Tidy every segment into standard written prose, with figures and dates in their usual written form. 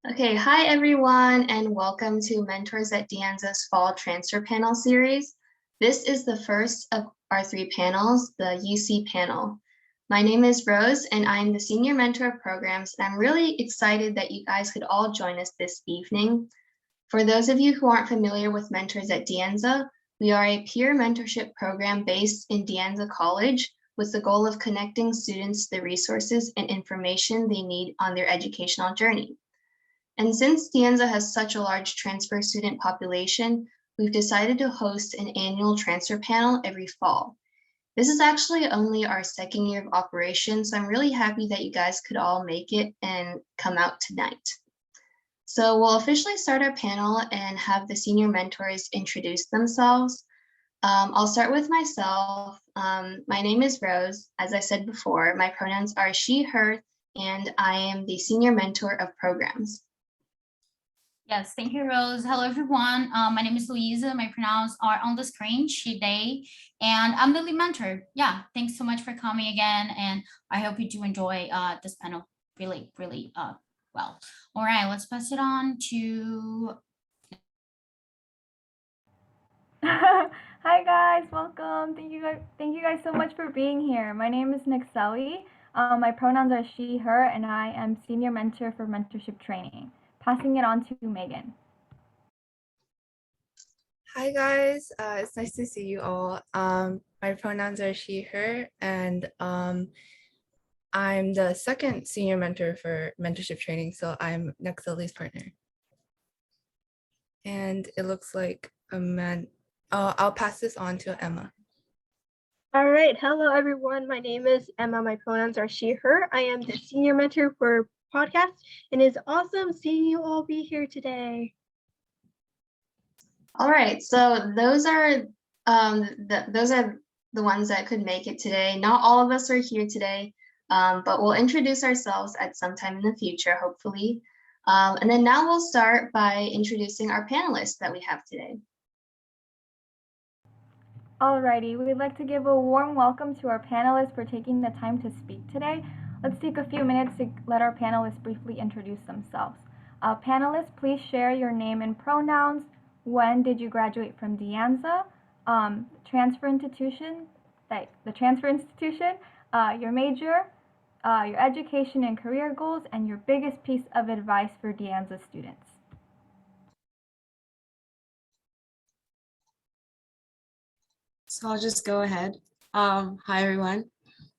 Okay, hi everyone, and welcome to Mentors at Anza's Fall Transfer Panel series. This is the first of our three panels, the UC panel. My name is Rose, and I'm the Senior Mentor of Programs, and I'm really excited that you guys could all join us this evening. For those of you who aren't familiar with Mentors at Anza, we are a peer mentorship program based in Anza College with the goal of connecting students to the resources and information they need on their educational journey. And since Anza has such a large transfer student population, we've decided to host an annual transfer panel every fall. This is actually only our second year of operation, so I'm really happy that you guys could all make it and come out tonight. So we'll officially start our panel and have the senior mentors introduce themselves. I'll start with myself. My name is Rose. As I said before, my pronouns are she, her, and I am the senior mentor of programs. Yes, thank you, Rose. Hello, everyone. My name is Louisa. My pronouns are on the screen, she, they, and I'm the lead mentor. Yeah, thanks so much for coming again, and I hope you do enjoy this panel really well. All right, let's pass it on to... Hi guys, welcome. Thank you guys so much for being here. My name is Nixeli. My pronouns are she, her, and I am senior mentor for mentorship training. Passing it on to Megan. Hi guys, it's nice to see you all. My pronouns are she, her, and I'm the second senior mentor for mentorship training, so I'm Nexeli's partner. And it looks like a man. I'll pass this on to Emma. All right, hello everyone. My name is Emma. My pronouns are she, her. I am the senior mentor for podcast, and it's awesome seeing you all be here today. All right, so those are the ones that could make it today. Not all of us are here today, but we'll introduce ourselves at some time in the future, hopefully. And then now we'll start by introducing our panelists that we have today. Alrighty, we'd like to give a warm welcome to our panelists for taking the time to speak today. Let's take a few minutes to let our panelists briefly introduce themselves. Panelists, please share your name and pronouns. When did you graduate from Anza? Transfer institution, your major, your education and career goals, and your biggest piece of advice for Anza students. So I'll just go ahead. Hi, everyone.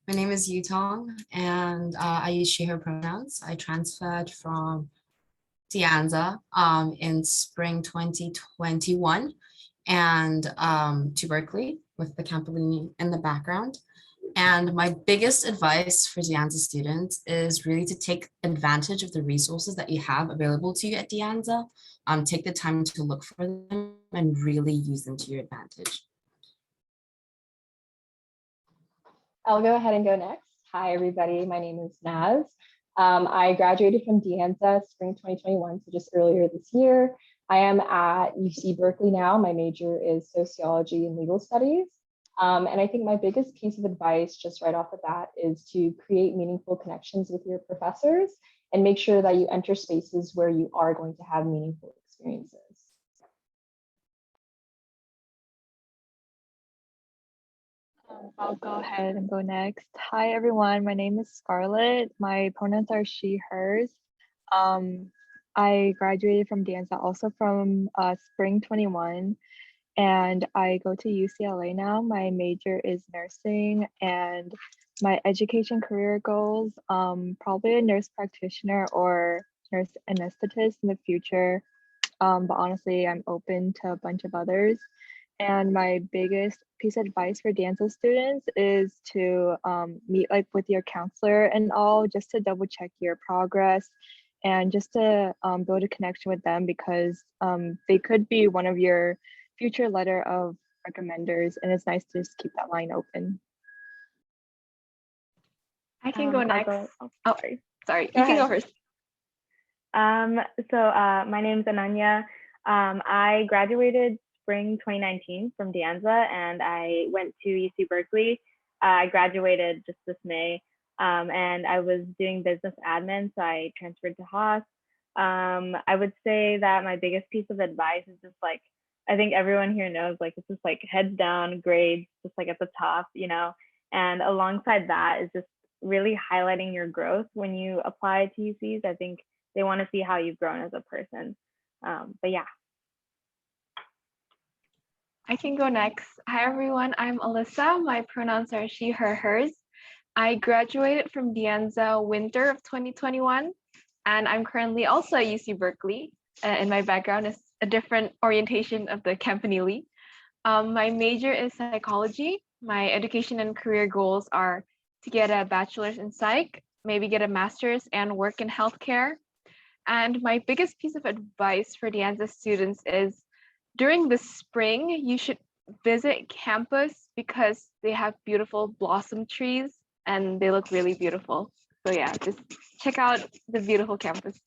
My name is Yuetong, and I use she, her pronouns. I transferred from Anza in spring 2021 and to Berkeley with the Campolini in the background. And my biggest advice for Anza students is really to take advantage of the resources that you have available to you at Anza. Take the time to look for them and really use them to your advantage. I'll go ahead and go next. Hi, everybody. My name is Naz. I graduated from Anza spring 2021, so just earlier this year. I am at UC Berkeley now. My major is sociology and legal studies. And I think my biggest piece of advice just right off the bat is to create meaningful connections with your professors and make sure that you enter spaces where you are going to have meaningful experiences. I'll go ahead and go next. Hi, everyone. My name is Scarlett. My pronouns are she, hers. I graduated from Anza also from spring 21, and I go to UCLA now. My major is nursing, and my education career goals, probably a nurse practitioner or nurse anesthetist in the future. But honestly, I'm open to a bunch of others. And my biggest piece of advice for Anza students is to meet with your counselor and all, just to double check your progress and just to build a connection with them, because they could be one of your future letter of recommenders, and it's nice to just keep that line open. I can go next. Sorry, Go you can ahead. go first. My name is Anaya. I graduated spring 2019 from Anza, and I went to UC Berkeley. I graduated just this May, and I was doing business admin, so I transferred to Haas. I would say that my biggest piece of advice is just like, I think everyone here knows, like, it's just like heads down, grades, just like at the top, you know, and alongside that is just really highlighting your growth when you apply to UCs. I think they want to see how you've grown as a person. But yeah. I can go next. Hi, everyone. I'm Alyssa. My pronouns are she, her, hers. I graduated from De Anza winter of 2021, and I'm currently also at UC Berkeley. And my background is a different orientation of the campanile. My major is psychology. My education and career goals are to get a bachelor's in psych, maybe get a master's and work in healthcare. And my biggest piece of advice for De Anza students is during the spring, you should visit campus because they have beautiful blossom trees and they look really beautiful. So yeah, just check out the beautiful campus.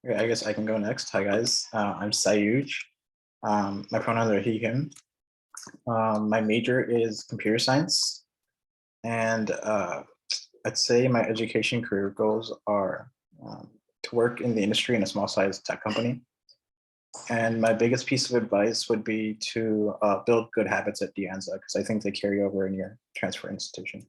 Okay, I guess I can go next. Hi guys, I'm Sayuj. My pronouns are he, him. My major is computer science, and I'd say my education career goals are to work in the industry in a small size tech company. And my biggest piece of advice would be to build good habits at De Anza because I think they carry over in your transfer institution.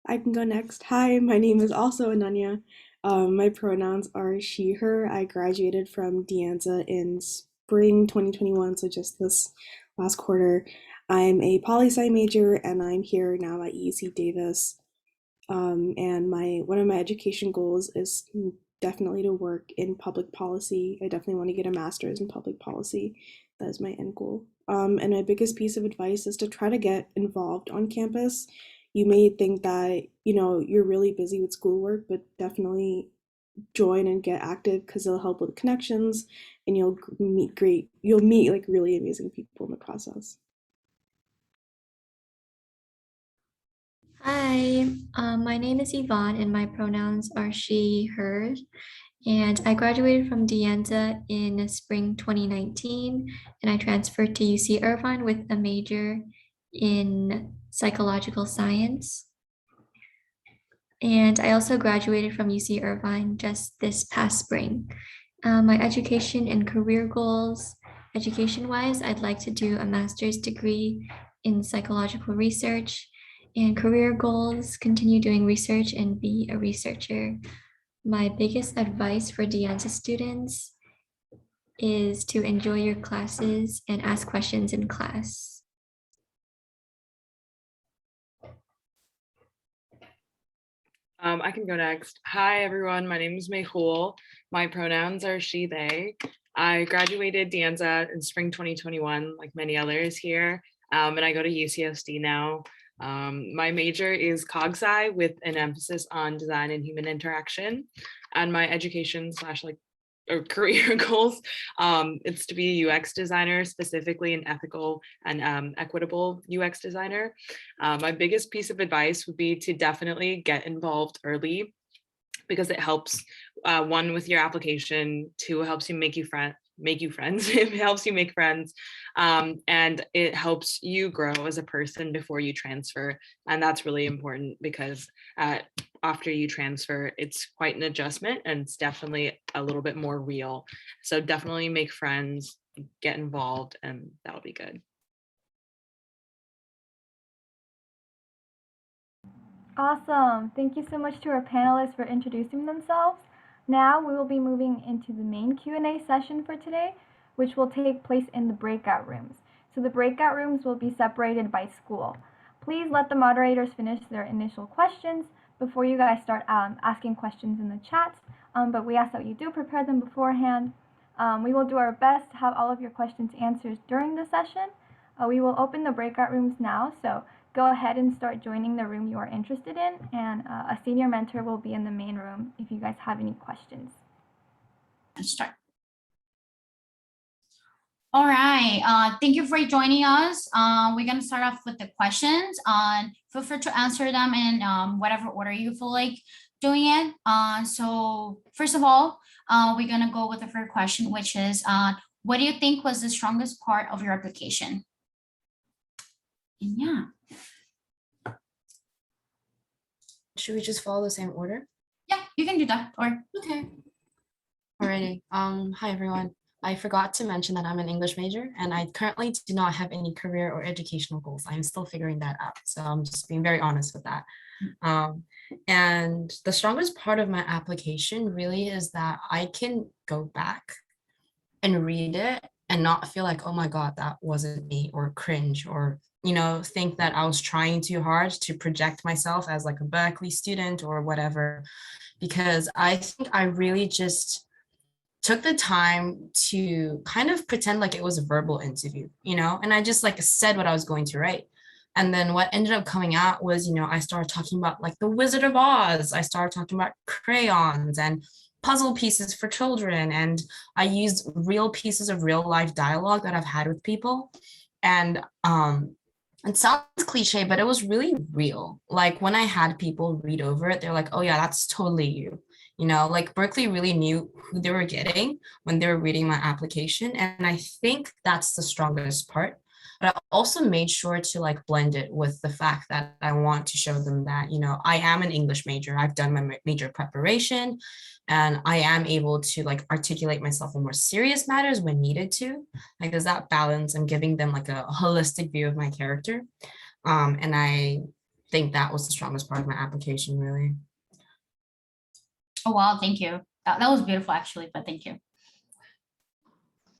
I can go next. Hi, my name is also Anaya. My pronouns are she, her. I graduated from De Anza in spring 2021, so just this last quarter. I'm a poli-sci major and I'm here now at UC Davis. And one of my education goals is definitely to work in public policy. I definitely want to get a master's in public policy. That is my end goal. And my biggest piece of advice is to try to get involved on campus. You may think that, you're really busy with schoolwork, but definitely join and get active because it'll help with connections and you'll meet like really amazing people in the process. Hi, my name is Yvonne and my pronouns are she, her. And I graduated from De Anza in spring 2019 and I transferred to UC Irvine with a major in psychological science. And I also graduated from UC Irvine just this past spring. My education and career goals, education-wise, I'd like to do a master's degree in psychological research, and career goals, continue doing research and be a researcher. My biggest advice for De Anza students is to enjoy your classes and ask questions in class. I can go next. Hi, everyone. My name is Mehul. My pronouns are she, they. I graduated De Anza in spring 2021, like many others here, and I go to UCSD now. My major is Cog Sci with an emphasis on design and human interaction, and my education or career goals, it's to be a UX designer, specifically an ethical and equitable UX designer. My biggest piece of advice would be to definitely get involved early because it helps, one, with your application, two, it helps you make friends. It helps you make friends, and it helps you grow as a person before you transfer, and that's really important because after you transfer, it's quite an adjustment and it's definitely a little bit more real. So definitely make friends, get involved, and that'll be good. Awesome. Thank you so much to our panelists for introducing themselves. Now we will be moving into the main Q&A session for today, which will take place in the breakout rooms. So the breakout rooms will be separated by school. Please let the moderators finish their initial questions before you guys start asking questions in the chat, but we ask that you do prepare them beforehand. We will do our best to have all of your questions answered during the session. We will open the breakout rooms now, so go ahead and start joining the room you are interested in, and a senior mentor will be in the main room if you guys have any questions. Let's start. All right, thank you for joining us. We're gonna start off with the questions. Feel free to answer them in whatever order you feel like doing it. So first of all, we're gonna go with the first question, which is, what do you think was the strongest part of your application? And yeah. should we just follow the same order? Yeah, you can do that. Or Okay. Alrighty. Hi everyone. I forgot to mention that I'm an English major and I currently do not have any career or educational goals. I'm still figuring that out. So I'm just being very honest with that. And the strongest part of my application really is that I can go back and read it and not feel like, oh my God, that wasn't me, or cringe, or, you know, think that I was trying too hard to project myself as like a Berkeley student or whatever, because I think I really just took the time to kind of pretend like it was a verbal interview, you know, and I just like said what I was going to write. And then what ended up coming out was, you know, I started talking about like the Wizard of Oz. I started talking about crayons and puzzle pieces for children. And I used real pieces of real life dialogue that I've had with people. And it sounds cliche, but it was really real. Like when I had people read over it, they're like, oh yeah, that's totally you. You know, like Berkeley really knew who they were getting when they were reading my application. And I think that's the strongest part. But I also made sure to like blend it with the fact that I want to show them that, you know, I am an English major. I've done my major preparation and I am able to like articulate myself in more serious matters when needed to. Like there's that balance. I'm giving them like a holistic view of my character. And I think that was the strongest part of my application, really. oh wow, thank you. That was beautiful actually, but thank you.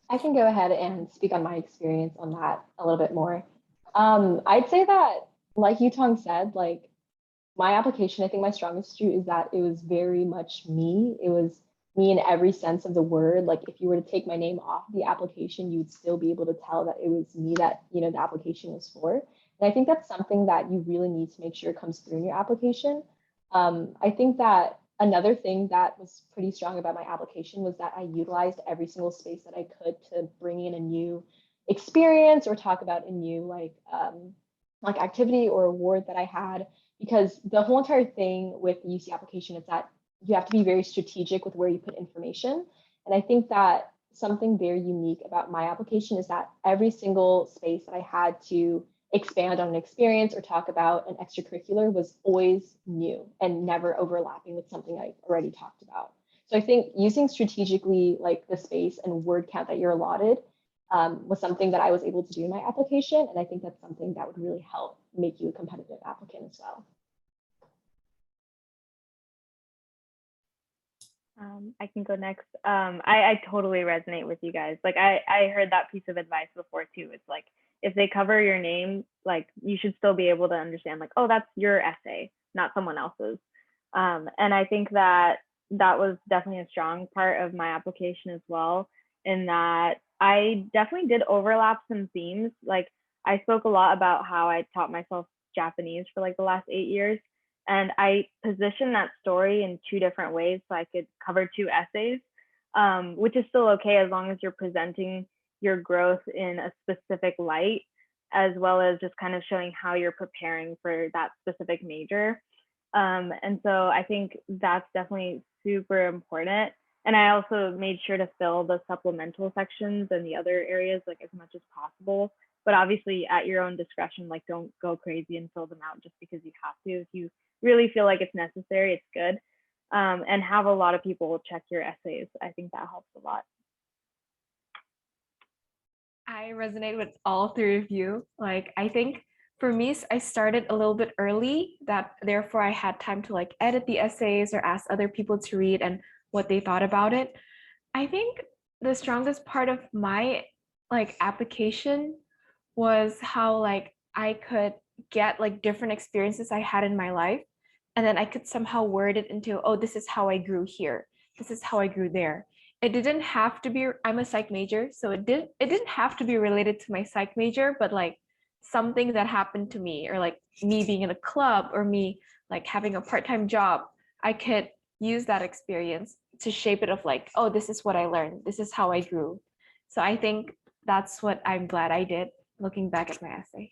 I can go ahead and speak on my experience on that a little bit more. I'd say that, like Yuetong said, like my application, I think my strongest suit is that it was very much me. It was me in every sense of the word. Like if you were to take my name off the application, you'd still be able to tell that it was me that, you know, the application was for. And I think that's something that you really need to make sure comes through in your application. I think that another thing that was pretty strong about my application was that I utilized every single space that I could to bring in a new experience or talk about a new like activity or award that I had, because the whole entire thing with the UC application is that you have to be very strategic with where you put information. And I think that something very unique about my application is that every single space that I had to expand on an experience or talk about an extracurricular was always new and never overlapping with something I've already talked about. So I think using strategically like the space and word count that you're allotted was something that I was able to do in my application. And I think that's something that would really help make you a competitive applicant as well. I can go next. I totally resonate with you guys. Like I heard that piece of advice before too. It's like, if they cover your name, like you should still be able to understand like, oh, that's your essay, not someone else's. And I think that that was definitely a strong part of my application as well, in that I definitely did overlap some themes. Like I spoke a lot about how I taught myself Japanese for like the last 8 years. And I positioned that story in 2 different ways so I could cover 2 essays, which is still okay as long as you're presenting your growth in a specific light, as well as just kind of showing how you're preparing for that specific major. And so I think that's definitely super important. And I also made sure to fill the supplemental sections and the other areas like as much as possible. But obviously at your own discretion, like don't go crazy and fill them out just because you have to. If you really feel like it's necessary, it's good. And have a lot of people check your essays. I think that helps a lot. I resonate with all 3 of you. Like, I think for me, I started a little bit early, that therefore I had time to like edit the essays or ask other people to read and what they thought about it. I think the strongest part of my like application was how like I could get like different experiences I had in my life, and then I could somehow word it into, oh, this is how I grew here. This is how I grew there. It didn't have to be, I'm a psych major, so it didn't have to be related to my psych major, but like something that happened to me, or like me being in a club, or me like having a part-time job, I could use that experience to shape it of like, oh, this is what I learned. This is how I grew. So I think that's what I'm glad I did looking back at my essay.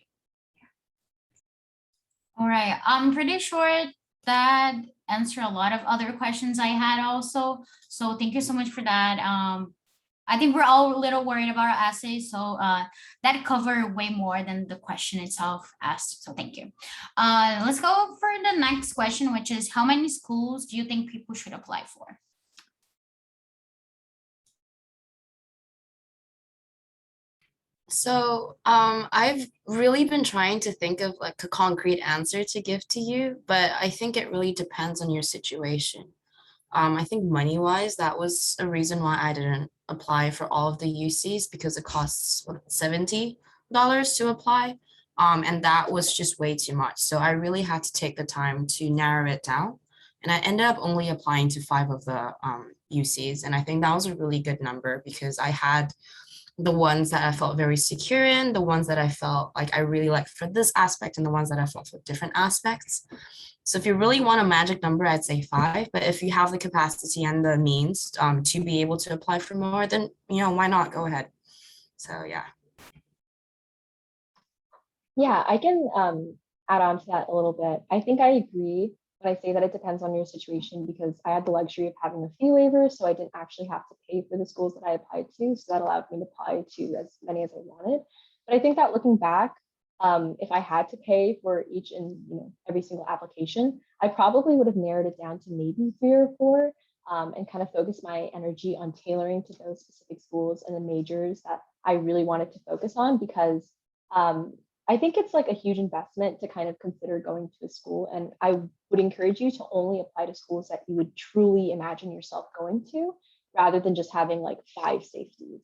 All right, I'm pretty sure that answered a lot of other questions I had also. So thank you so much for that. I think we're all a little worried about our essays, so that covered way more than the question itself asked. So thank you. Let's go for the next question, which is how many schools do you think people should apply for? So I've really been trying to think of like a concrete answer to give to you, but I think it really depends on your situation. I think money-wise, that was a reason why I didn't apply for all of the UCs because it costs what, $70 to apply. And that was just way too much. So I really had to take the time to narrow it down. And I ended up only applying to 5 of the UCs. And I think that was a really good number because I had the ones that I felt very secure in, the ones that I felt like I really liked for this aspect, and the ones that I felt for different aspects. So if you really want a magic number, I'd say 5. But if you have the capacity and the means to be able to apply for more, then, why not? Go ahead. So, yeah. Yeah, I can add on to that a little bit. I think I agree when I say that it depends on your situation because I had the luxury of having a fee waiver, so I didn't actually have to pay for the schools that I applied to. So that allowed me to apply to as many as I wanted. But I think that looking back, if I had to pay for each and every single application, I probably would have narrowed it down to maybe 3 or 4 and kind of focused my energy on tailoring to those specific schools and the majors that I really wanted to focus on because I think it's like a huge investment to kind of consider going to a school. And I would encourage you to only apply to schools that you would truly imagine yourself going to rather than just having like 5 safeties.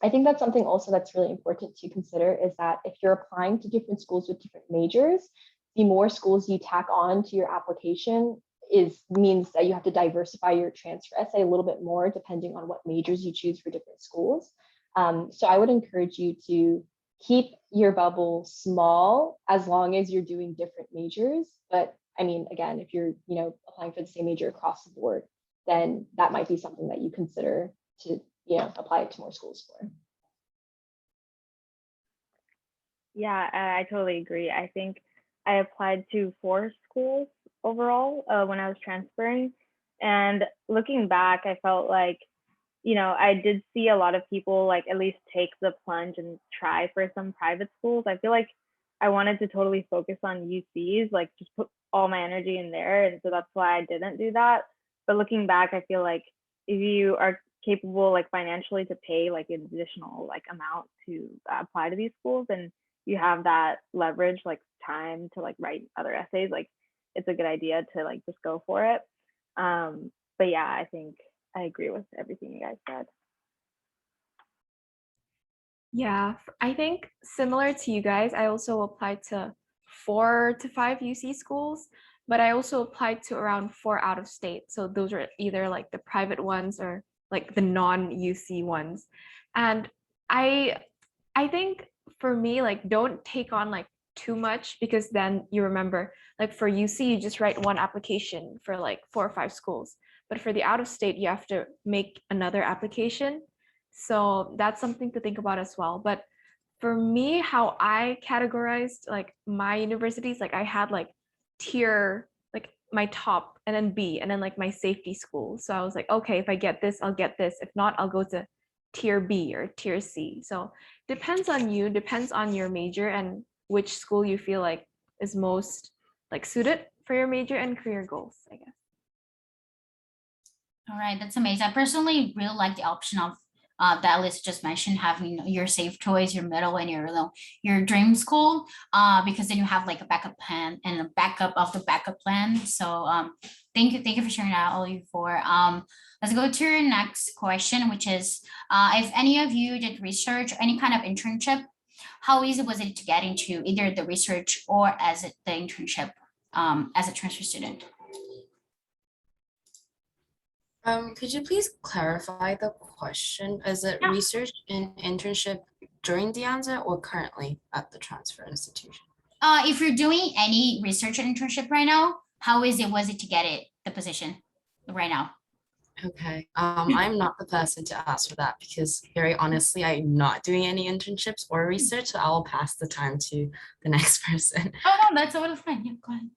I think that's something also that's really important to consider is that if you're applying to different schools with different majors, the more schools you tack on to your application means that you have to diversify your transfer essay a little bit more depending on what majors you choose for different schools. So I would encourage you to keep your bubble small as long as you're doing different majors. But I mean, again, if you're, applying for the same major across the board, then that might be something that you consider to, apply it to more schools for. Yeah, I totally agree. I think I applied to 4 schools overall when I was transferring. And looking back, I felt like, I did see a lot of people like at least take the plunge and try for some private schools. I feel like I wanted to totally focus on UCs, like just put all my energy in there. And so that's why I didn't do that. But looking back, I feel like if you are capable like financially to pay like an additional like amount to apply to these schools and you have that leverage like time to like write other essays, like it's a good idea to like just go for it. But yeah, I think I agree with everything you guys said. Yeah, I think similar to you guys, I also applied to 4 to 5 UC schools, but I also applied to around 4 out of state. So those are either like the private ones or like the non-UC ones. And I think for me, like don't take on like too much because then you remember like for UC, you just write one application for like 4 or 5 schools. But for the out of state, you have to make another application. So that's something to think about as well. But for me, how I categorized like my universities, like I had like tier, like my top and then B and then like my safety school. So I was like, okay, if I get this, I'll get this. If not, I'll go to tier B or tier C. So depends on you, depends on your major and which school you feel like is most like suited for your major and career goals, I guess. All right, that's amazing. I personally really like the option of that Alyssa just mentioned, having your safe choice, your middle, and your dream school, because then you have like a backup plan and a backup of the backup plan. So thank you for sharing that, all of you four. Let's go to your next question, which is if any of you did research or any kind of internship, how easy was it to get into either the research or as the internship as a transfer student? Could you please clarify the question? Is it research and internship during the Anza or currently at the transfer institution? If you're doing any research and internship right now, how was it to get the position right now? Okay, I'm not the person to ask for that because very honestly, I'm not doing any internships or research, so I'll pass the time to the next person. Oh no, that's totally fine. Yeah, go ahead.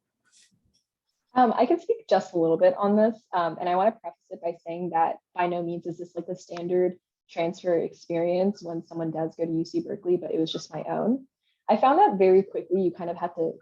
I can speak just a little bit on this, and I want to preface it by saying that by no means is this like the standard transfer experience when someone does go to UC Berkeley, but it was just my own. I found that very quickly you kind of have to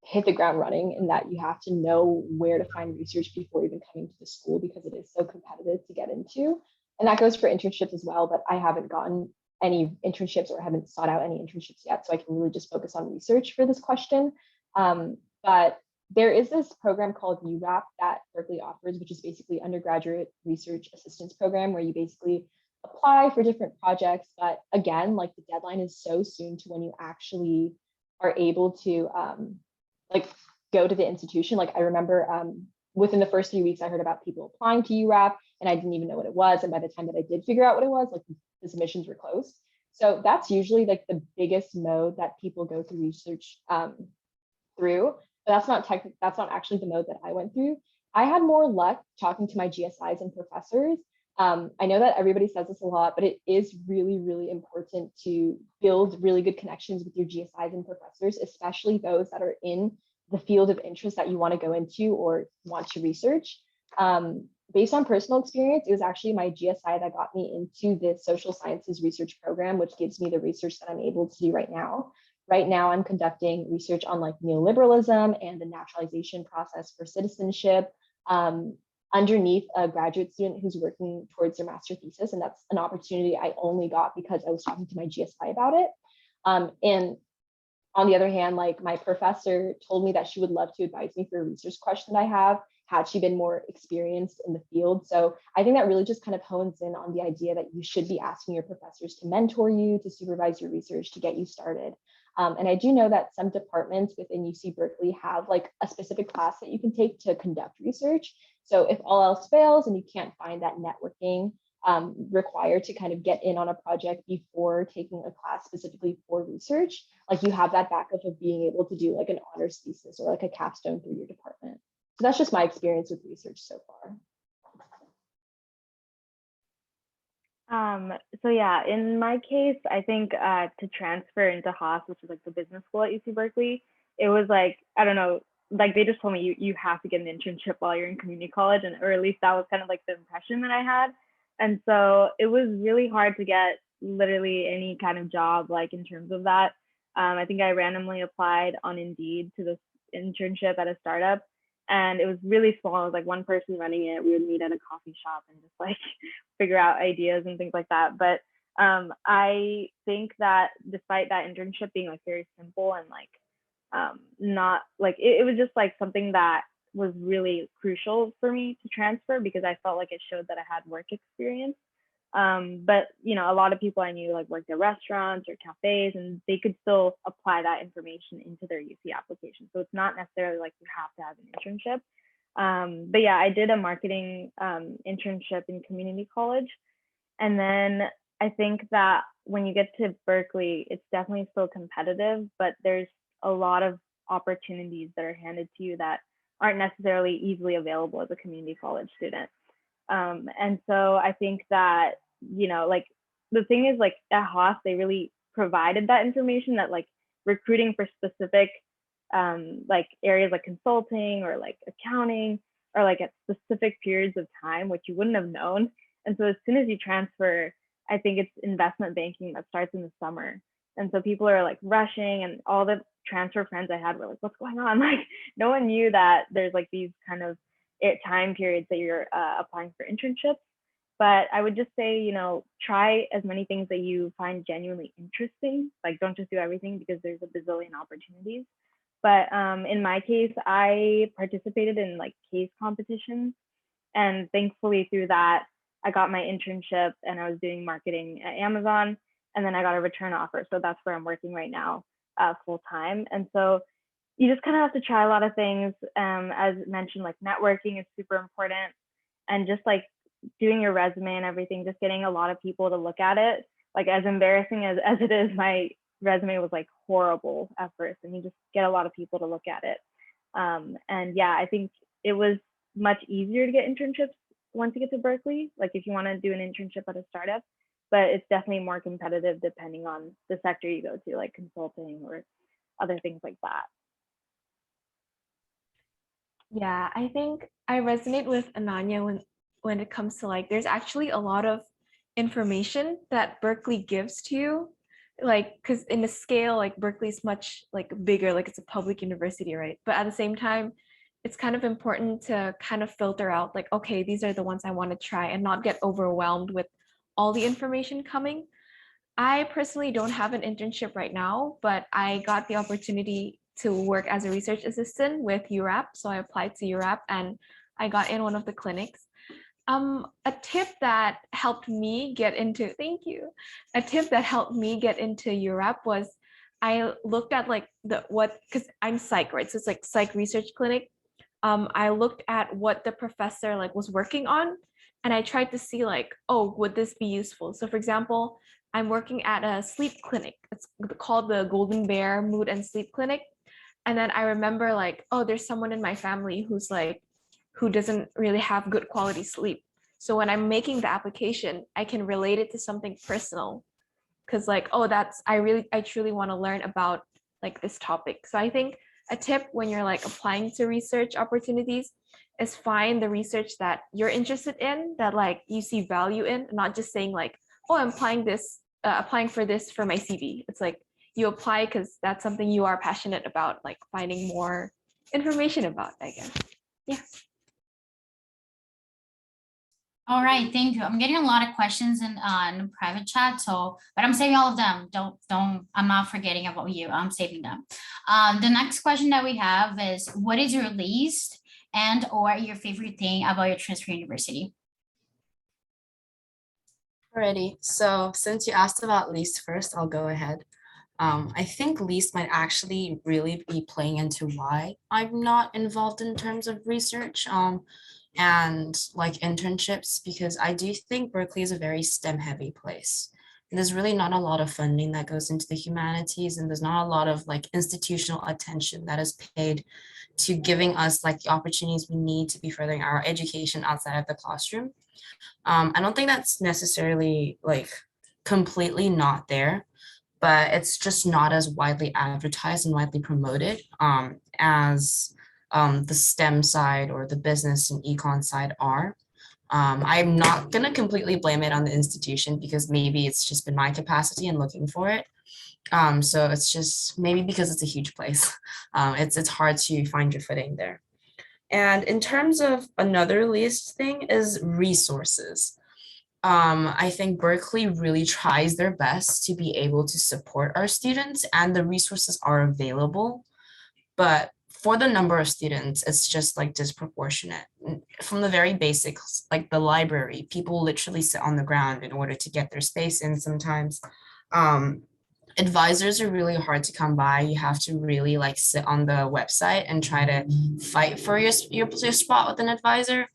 hit the ground running in that you have to know where to find research before even coming to the school because it is so competitive to get into. And that goes for internships as well, but I haven't gotten any internships or haven't sought out any internships yet. So I can really just focus on research for this question. But there is this program called URAP that Berkeley offers, which is basically undergraduate research assistance program where you basically apply for different projects. But again, like the deadline is so soon to when you actually are able to like go to the institution. Like I remember within the first 3 weeks, I heard about people applying to URAP and I didn't even know what it was. And by the time that I did figure out what it was, like the submissions were closed. So that's usually like the biggest mode that people go through research through. But that's not actually the mode that I went through. I had more luck talking to my GSIs and professors. I know that everybody says this a lot, but it is really, really important to build really good connections with your GSIs and professors, especially those that are in the field of interest that you want to go into or want to research. Based on personal experience, it was actually my GSI that got me into the social sciences research program, which gives me the research that I'm able to do right now. Right now, I'm conducting research on like neoliberalism and the naturalization process for citizenship underneath a graduate student who's working towards their master thesis. And that's an opportunity I only got because I was talking to my GSI about it. And on the other hand, like my professor told me that she would love to advise me for a research question I have had she been more experienced in the field. So I think that really just kind of hones in on the idea that you should be asking your professors to mentor you, to supervise your research, to get you started. And I do know that some departments within UC Berkeley have like a specific class that you can take to conduct research. So if all else fails and you can't find that networking required to kind of get in on a project before taking a class specifically for research, like you have that backup of being able to do like an honors thesis or like a capstone through your department. So that's just my experience with research so far. So yeah, in my case, I think to transfer into Haas, which is like the business school at UC Berkeley, it was like, I don't know, like they just told me you have to get an internship while you're in community college, and or at least that was kind of like the impression that I had. And so it was really hard to get literally any kind of job like in terms of that. I think I randomly applied on Indeed to this internship at a startup, and it was really small. It was like one person running it. We would meet at a coffee shop and just like figure out ideas and things like that. But I think that despite that internship being like very simple and like not like it was just like something that was really crucial for me to transfer because I felt like it showed that I had work experience. But you know, a lot of people I knew like worked at restaurants or cafes, and they could still apply that information into their UC application. So it's not necessarily like you have to have an internship. But yeah, I did a marketing internship in community college. And then I think that when you get to Berkeley, it's definitely still competitive, but there's a lot of opportunities that are handed to you that aren't necessarily easily available as a community college student. And so I think that, you know, like the thing is like at Haas, they really provided that information that like recruiting for specific like areas like consulting or like accounting or like at specific periods of time, which you wouldn't have known. And so as soon as you transfer, I think it's investment banking that starts in the summer. And so people are like rushing, and all the transfer friends I had were like, what's going on? Like no one knew that there's like these kind of time periods that you're applying for internships. But I would just say, you know, try as many things that you find genuinely interesting. Like don't just do everything because there's a bazillion opportunities. But in my case, I participated in like case competitions. And thankfully through that, I got my internship and I was doing marketing at Amazon. And then I got a return offer. So that's where I'm working right now full time. And so you just kind of have to try a lot of things. As mentioned, like networking is super important, and just like doing your resume and everything, just getting a lot of people to look at it. Like as embarrassing as it is, my resume was like horrible at first, and you just get a lot of people to look at it. And yeah, I think it was much easier to get internships once you get to Berkeley, like if you want to do an internship at a startup, but it's definitely more competitive depending on the sector you go to, like consulting or other things like that. Yeah, I think I resonate with Ananya when it comes to like there's actually a lot of information that Berkeley gives to you. Like, because in the scale, like Berkeley's much like bigger, like it's a public university, right? But at the same time, it's kind of important to kind of filter out like, okay, these are the ones I want to try and not get overwhelmed with all the information coming. I personally don't have an internship right now, but I got the opportunity to work as a research assistant with URAP. So I applied to URAP and I got in one of the clinics. A tip that helped me get into, thank you. A tip that helped me get into URAP was I looked at like because I'm psych, right? So it's like psych research clinic. I looked at what the professor like was working on and I tried to see like, oh, would this be useful? So for example, I'm working at a sleep clinic. It's called the Golden Bear Mood and Sleep Clinic. And then I remember like, oh, there's someone in my family who doesn't really have good quality sleep. So when I'm making the application, I can relate it to something personal because like, oh, I truly want to learn about like this topic. So I think a tip when you're like applying to research opportunities is find the research that you're interested in, that like you see value in, not just saying like, oh, I'm applying for this for my CV. It's like you apply because that's something you are passionate about, like finding more information about, I guess. Yeah. All right, thank you. I'm getting a lot of questions in the private chat, but I'm saving all of them. I'm not forgetting about you. I'm saving them. The next question that we have is, what is your least and or your favorite thing about your transfer university? Alrighty, so since you asked about least first, I'll go ahead. I think least might actually really be playing into why I'm not involved in terms of research and like internships, because I do think Berkeley is a very STEM heavy place. And there's really not a lot of funding that goes into the humanities, and there's not a lot of like institutional attention that is paid to giving us like the opportunities we need to be furthering our education outside of the classroom. I don't think that's necessarily like completely not there, but it's just not as widely advertised and widely promoted as the STEM side or the business and econ side are. I'm not going to completely blame it on the institution because maybe it's just been my capacity in looking for it. So it's just maybe because it's a huge place. It's hard to find your footing there. And in terms of another least thing is resources. I think Berkeley really tries their best to be able to support our students, and the resources are available. But for the number of students, it's just like disproportionate. From the very basics, like the library, people literally sit on the ground in order to get their space in sometimes. Advisors are really hard to come by. You have to really like sit on the website and try to fight for your spot with an advisor.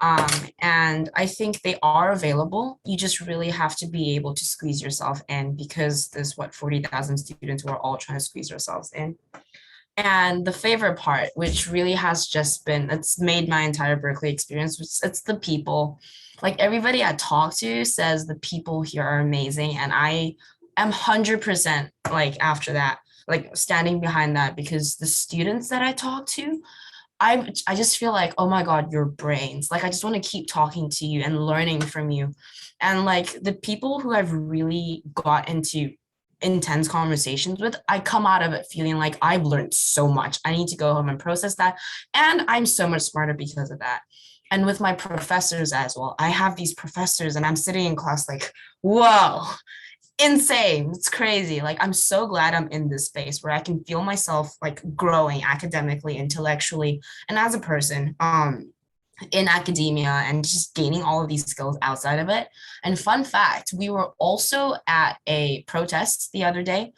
And I think they are available. You just really have to be able to squeeze yourself in, because there's 40,000 students who are all trying to squeeze ourselves in. And the favorite part, which really has just been, it's made my entire Berkeley experience, it's the people. Like everybody I talk to says the people here are amazing. And I am 100% like after that, like standing behind that, because the students that I talk to, I just feel like, oh my God, your brains. Like, I just want to keep talking to you and learning from you. And like the people who I've really got into intense conversations with, I come out of it feeling like I've learned so much. I need to go home and process that. And I'm so much smarter because of that. And with my professors as well, I have these professors and I'm sitting in class like, whoa, insane. It's crazy. Like, I'm so glad I'm in this space where I can feel myself like growing academically, intellectually, and as a person in academia, and just gaining all of these skills outside of it. And fun fact, we were also at a protest the other day,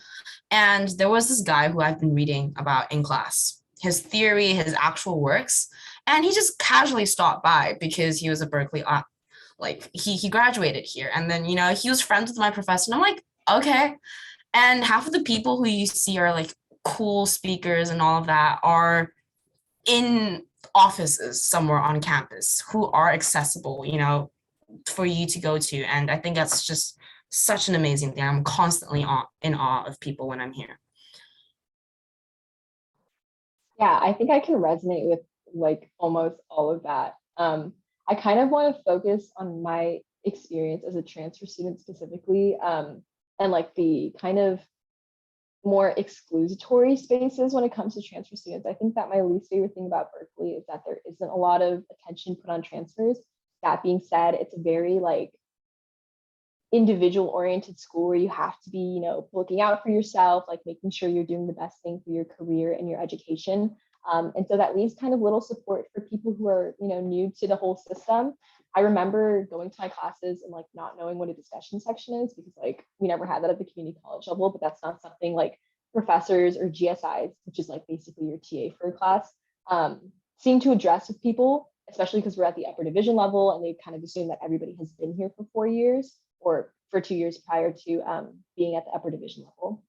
and there was this guy who I've been reading about in class, his theory, his actual works, and he just casually stopped by because he was a Berkeley like he graduated here, and then he was friends with my professor, and I'm like, okay. And half of the people who you see are like cool speakers and all of that are in offices somewhere on campus who are accessible for you to go to. And I think that's just such an amazing thing. I'm constantly in awe of people when I'm here. Yeah, I think I can resonate with like almost all of that. I kind of want to focus on my experience as a transfer student specifically, and like the kind of more exclusatory spaces when it comes to transfer students. I think that my least favorite thing about Berkeley is that there isn't a lot of attention put on transfers. That being said, it's a very like individual oriented school where you have to be, you know, looking out for yourself, like making sure you're doing the best thing for your career and your education. And so that leaves kind of little support for people who are, you know, new to the whole system. I remember going to my classes and like not knowing what a discussion section is because like we never had that at the community college level, but that's not something like professors or GSIs, which is like basically your TA for a class, seem to address with people, especially because we're at the upper division level and they kind of assume that everybody has been here for 4 years or for 2 years prior to being at the upper division level.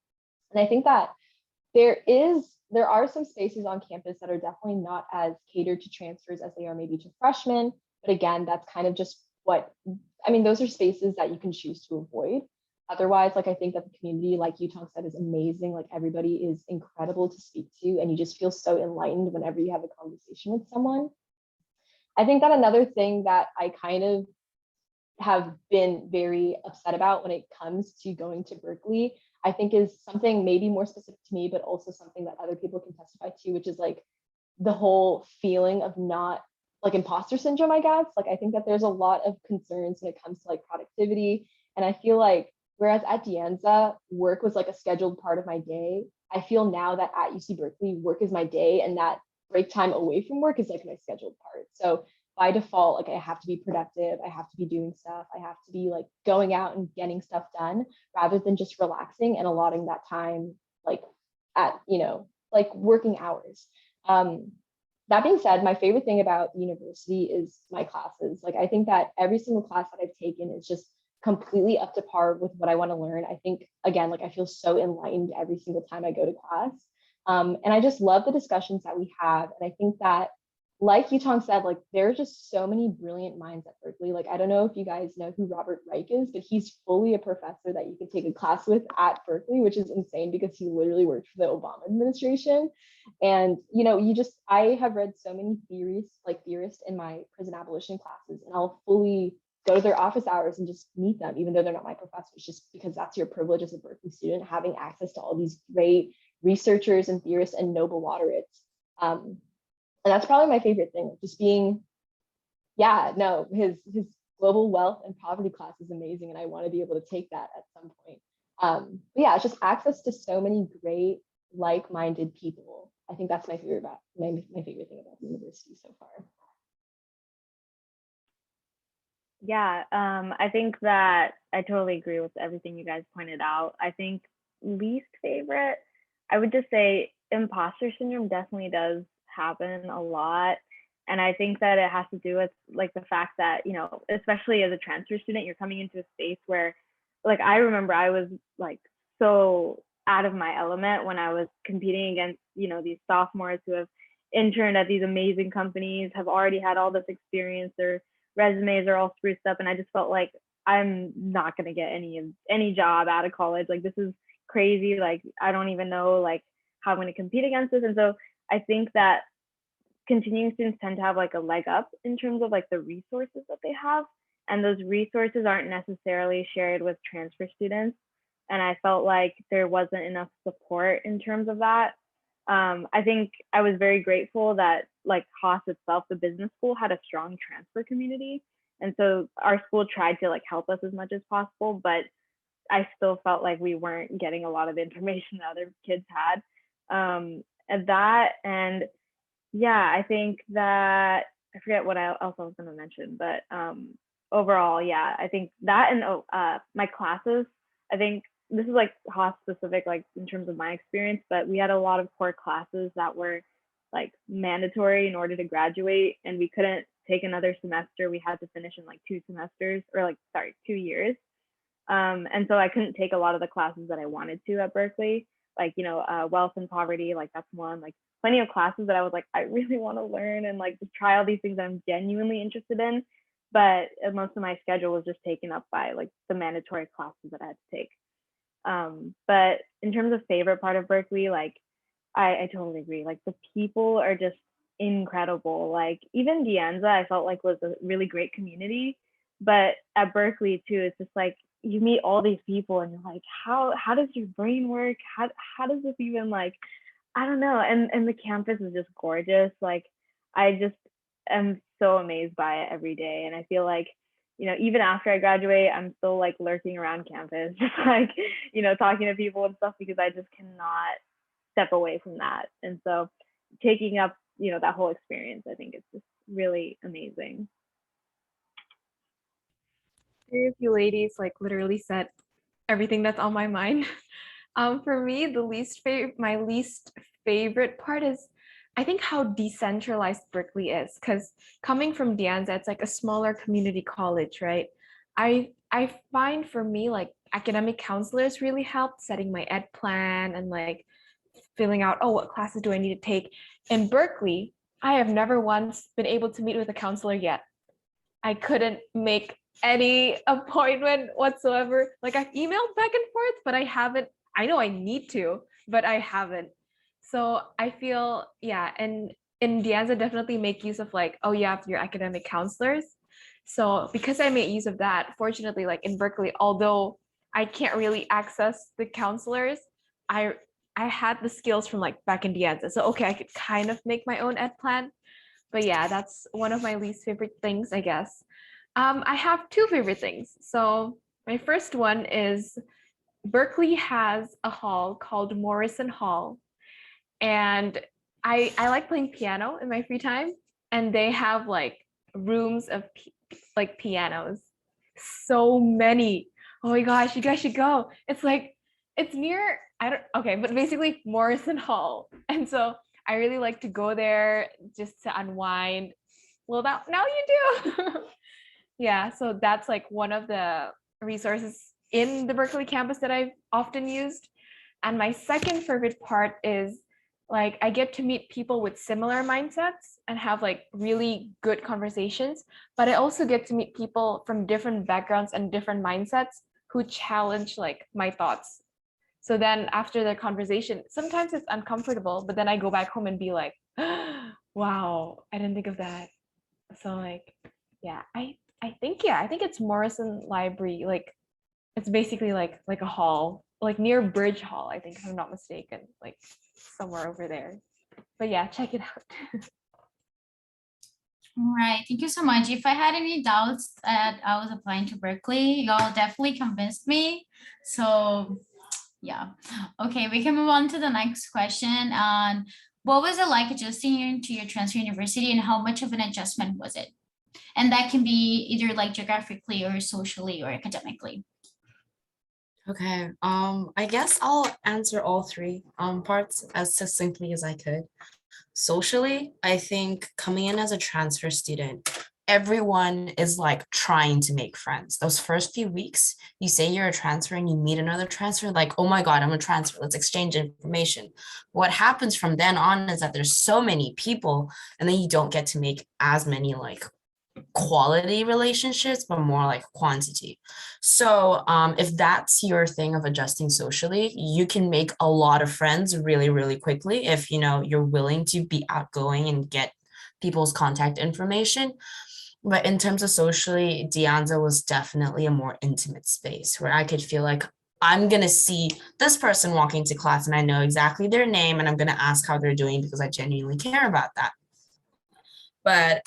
And I think that there are some spaces on campus that are definitely not as catered to transfers as they are maybe to freshmen. But again, that's kind of just those are spaces that you can choose to avoid. Otherwise, like I think that the community, like Yuetong said, is amazing. Like everybody is incredible to speak to, and you just feel so enlightened whenever you have a conversation with someone. I think that another thing that I kind of have been very upset about when it comes to going to Berkeley, I think is something maybe more specific to me, but also something that other people can testify to, which is like the whole feeling of not like imposter syndrome, I guess. Like I think that there's a lot of concerns when it comes to like productivity. And I feel like whereas at De Anza, work was like a scheduled part of my day, I feel now that at UC Berkeley, work is my day and that break time away from work is like my scheduled part. So by default, like I have to be productive, I have to be doing stuff, I have to be like going out and getting stuff done rather than just relaxing and allotting that time like at, you know, like working hours. That being said, my favorite thing about the university is my classes. Like I think that every single class that I've taken is just completely up to par with what I want to learn. I think again, like I feel so enlightened every single time I go to class. And I just love the discussions that we have. And I think that, like Yuetong said, like there are just so many brilliant minds at Berkeley. Like I don't know if you guys know who Robert Reich is, but he's fully a professor that you can take a class with at Berkeley, which is insane because he literally worked for the Obama administration. And you know, I have read so many theorists in my prison abolition classes, and I'll fully go to their office hours and just meet them, even though they're not my professors, just because that's your privilege as a Berkeley student, having access to all these great researchers and theorists and Nobel laureates. And that's probably my favorite thing, just being, his global wealth and poverty class is amazing. And I want to be able to take that at some point. But yeah, it's just access to so many great, like-minded people. I think that's my favorite thing about the university so far. Yeah, I think that I totally agree with everything you guys pointed out. I think least favorite, I would just say imposter syndrome definitely does happen a lot. And I think that it has to do with like the fact that, you know, especially as a transfer student, you're coming into a space where, like, I remember I was like so out of my element when I was competing against, you know, these sophomores who have interned at these amazing companies, have already had all this experience, their resumes are all spruced up, and I just felt like I'm not going to get any job out of college. Like, this is crazy. Like, I don't even know like how I'm going to compete against this. And so I think that continuing students tend to have like a leg up in terms of like the resources that they have, and those resources aren't necessarily shared with transfer students. And I felt like there wasn't enough support in terms of that. I think I was very grateful that like Haas itself, the business school, had a strong transfer community. And so our school tried to like help us as much as possible, but I still felt like we weren't getting a lot of the information that other kids had. And yeah, I think that I forget what else I was going to mention, but overall, yeah, I think that and my classes, I think this is like Haas specific, like in terms of my experience, but we had a lot of core classes that were like mandatory in order to graduate, and we couldn't take another semester. We had to finish in like 2 semesters, or like, sorry, 2 years. And so I couldn't take a lot of the classes that I wanted to at Berkeley, like, you know, wealth and poverty, like that's one, like plenty of classes that I was like, I really want to learn and like just try all these things I'm genuinely interested in. But most of my schedule was just taken up by like the mandatory classes that I had to take. But in terms of favorite part of Berkeley, like I totally agree. Like the people are just incredible. Like even De Anza, I felt like was a really great community, but at Berkeley too, it's just like you meet all these people and you're like, how does your brain work? How does this even like, I don't know. And the campus is just gorgeous. Like I just am so amazed by it every day. And I feel like, you know, even after I graduate, I'm still like lurking around campus, just like, you know, talking to people and stuff because I just cannot step away from that. And so taking up, you know, that whole experience, I think it's just really amazing. Three of you ladies like literally said everything that's on my mind. For me, my least favorite part is I think how decentralized Berkeley is, because coming from De Anza, it's like a smaller community college, right? I find for me like academic counselors really helped setting my ed plan and like filling out, oh, what classes do I need to take? In Berkeley, I have never once been able to meet with a counselor yet. I couldn't make any appointment whatsoever. Like I've emailed back and forth, but I haven't. I know I need to, but I haven't. So I feel, yeah, and in De Anza definitely make use of like, oh, you have your academic counselors. So because I made use of that, fortunately, like in Berkeley, although I can't really access the counselors, I had the skills from like back in De Anza. So okay, I could kind of make my own ed plan. But yeah, that's one of my least favorite things, I guess. I have two favorite things. So my first one is Berkeley has a hall called Morrison Hall. And I like playing piano in my free time. And they have like rooms of like pianos. So many. Oh my gosh, you guys should go. It's like, it's near, okay, but basically Morrison Hall. And so I really like to go there just to unwind. Well, now you do. Yeah, so that's like one of the resources in the Berkeley campus that I've often used. And my second favorite part is like I get to meet people with similar mindsets and have like really good conversations, but I also get to meet people from different backgrounds and different mindsets who challenge like my thoughts. So then after the conversation, sometimes it's uncomfortable, but then I go back home and be like, wow, I didn't think of that. So like, yeah, I think it's Morrison Library. Like it's basically like a hall, like near Bridge Hall, I think, if I'm not mistaken, like somewhere over there. But yeah, check it out. All right, thank you so much. If I had any doubts that I was applying to Berkeley, y'all definitely convinced me. So yeah, okay, we can move on to the next question. What was it like adjusting into your transfer university and how much of an adjustment was it? And that can be either like geographically or socially or academically. Okay, I guess I'll answer all three parts as succinctly as I could. Socially, I think coming in as a transfer student, everyone is like trying to make friends. Those first few weeks, you say you're a transfer and you meet another transfer, like, oh my God, I'm a transfer, let's exchange information. What happens from then on is that there's so many people and then you don't get to make as many like quality relationships, but more like quantity. So if that's your thing of adjusting socially, you can make a lot of friends really, really quickly if you're willing to be outgoing and get people's contact information. But in terms of socially, De Anza was definitely a more intimate space where I could feel like I'm going to see this person walking to class and I know exactly their name and I'm going to ask how they're doing because I genuinely care about that. But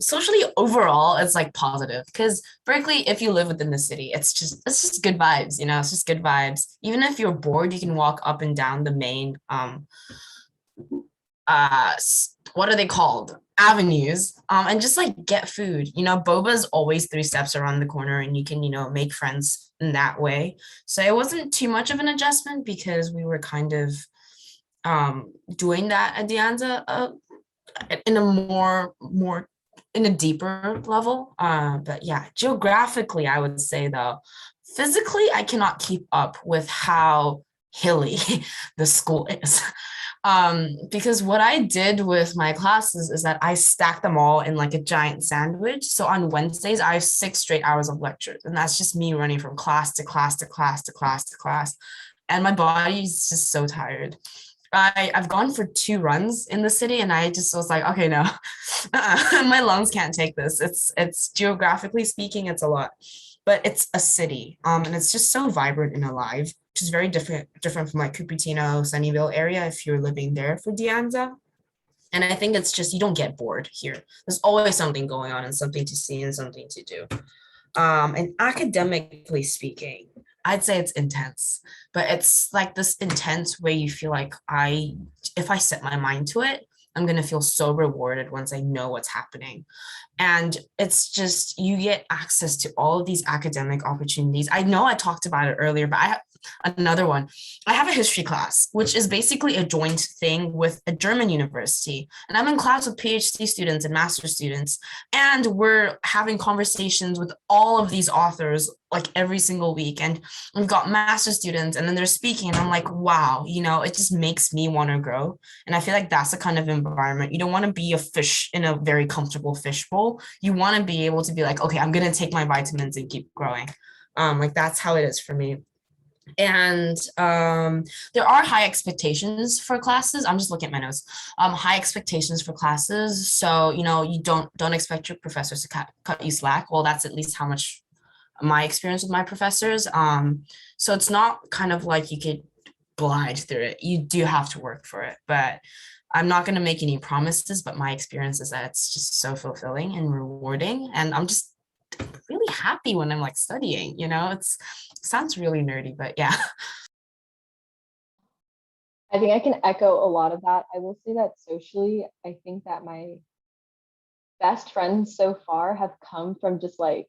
socially overall, it's like positive because Berkeley, if you live within the city, it's just good vibes, it's just good vibes. Even if you're bored, you can walk up and down the main what are they called? Avenues, and just like get food. Boba's always 3 steps around the corner and you can, make friends in that way. So it wasn't too much of an adjustment because we were kind of doing that at De Anza in a more in a deeper level. But yeah, geographically, I would say though, physically, I cannot keep up with how hilly the school is. Because what I did with my classes is that I stacked them all in like a giant sandwich. So on Wednesdays, I have 6 straight hours of lectures, and that's just me running from class to class to class to class to class. And my body is just so tired. I've gone for 2 runs in the city and I just was like, okay, no, my lungs can't take this. It's geographically speaking, it's a lot, but it's a city. And it's just so vibrant and alive, which is very different from like Cupertino, Sunnyvale area if you're living there for De Anza. And I think it's just, you don't get bored here. There's always something going on and something to see and something to do. And academically speaking, I'd say it's intense, but it's like this intense way you feel like if I set my mind to it, I'm going to feel so rewarded once I know what's happening. And it's just, you get access to all of these academic opportunities. I know I talked about it earlier, but I have another one. I have a history class, which is basically a joint thing with a German university. And I'm in class with PhD students and master's students. And we're having conversations with all of these authors like every single week. And we've got master's students and then they're speaking. And I'm like, wow, it just makes me want to grow. And I feel like that's the kind of environment. You don't want to be a fish in a very comfortable fishbowl. You want to be able to be like, okay, I'm going to take my vitamins and keep growing. Like that's how it is for me. And there are high expectations for classes. I'm just looking at my notes. High expectations for classes. So, you don't expect your professors to cut you slack. Well, that's at least how much my experience with my professors. So it's not kind of like you could glide through it. You do have to work for it, but I'm not going to make any promises, but my experience is that it's just so fulfilling and rewarding. And I'm just really happy when I'm like studying, it sounds really nerdy, but yeah. I think I can echo a lot of that. I will say that socially, I think that my best friends so far have come from just like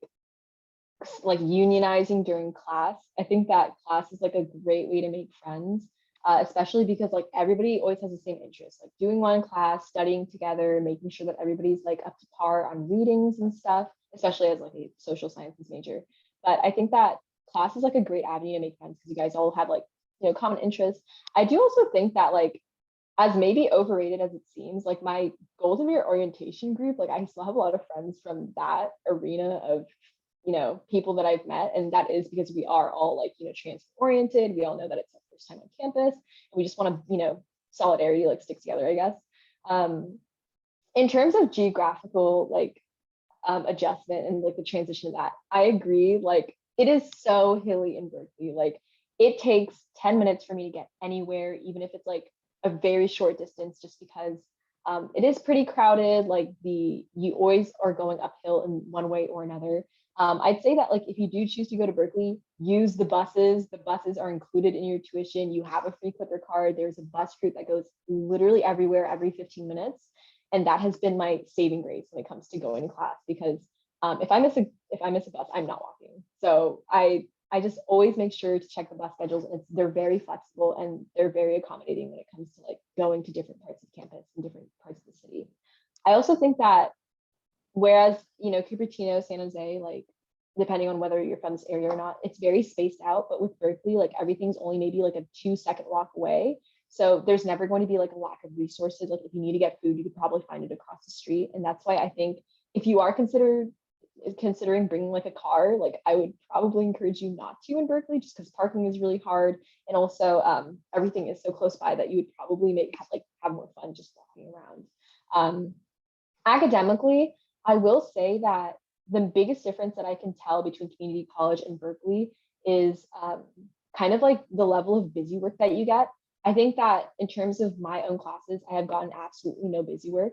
unionizing during class. I think that class is like a great way to make friends, especially because like everybody always has the same interests, like doing one class, studying together, making sure that everybody's like up to par on readings and stuff, especially as like a social sciences major. But I think that class is like a great avenue to make friends because you guys all have like, common interests. I do also think that like, as maybe overrated as it seems, like my Golden Year orientation group, like I still have a lot of friends from that arena of people that I've met. And that is because we are all like, transfer oriented. We all know that it's our first time on campus. And we just want to, solidarity, like stick together, I guess. In terms of geographical, like adjustment and like the transition of that, I agree. Like it is so hilly in Berkeley. Like it takes 10 minutes for me to get anywhere, even if it's like a very short distance, just because it is pretty crowded. Like you always are going uphill in one way or another. I'd say that like if you do choose to go to Berkeley, use the buses. The buses are included in your tuition. You have a free Clipper card. There's a bus route that goes literally everywhere every 15 minutes. And that has been my saving grace when it comes to going to class, because if I miss a bus, I'm not walking. So I just always make sure to check the bus schedules, and they're very flexible and they're very accommodating when it comes to like going to different parts of campus and different parts of the city. I also think that whereas, Cupertino, San Jose, like depending on whether you're from this area or not, it's very spaced out. But with Berkeley, like everything's only maybe like a 2-second walk away. So there's never going to be like a lack of resources. Like if you need to get food, you could probably find it across the street. And that's why I think if you are considering bringing like a car, like I would probably encourage you not to in Berkeley, just because parking is really hard. And also everything is so close by that you would probably have more fun just walking around. Academically, I will say that the biggest difference that I can tell between community college and Berkeley is kind of like the level of busy work that you get. I think that in terms of my own classes, I have gotten absolutely no busy work.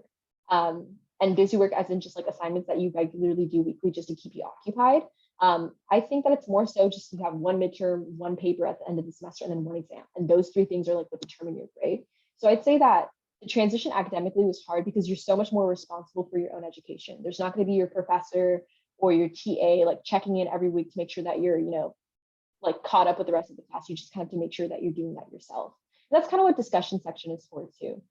And busy work as in just like assignments that you regularly do weekly just to keep you occupied. I think that it's more so just you have one midterm, one paper at the end of the semester, and then one exam. And those 3 things are like what determine your grade. So I'd say that the transition academically was hard because you're so much more responsible for your own education. There's not going to be your professor or your TA like checking in every week to make sure that you're, like caught up with the rest of the class. You just kind of have to make sure that you're doing that yourself. And that's kind of what discussion section is for too.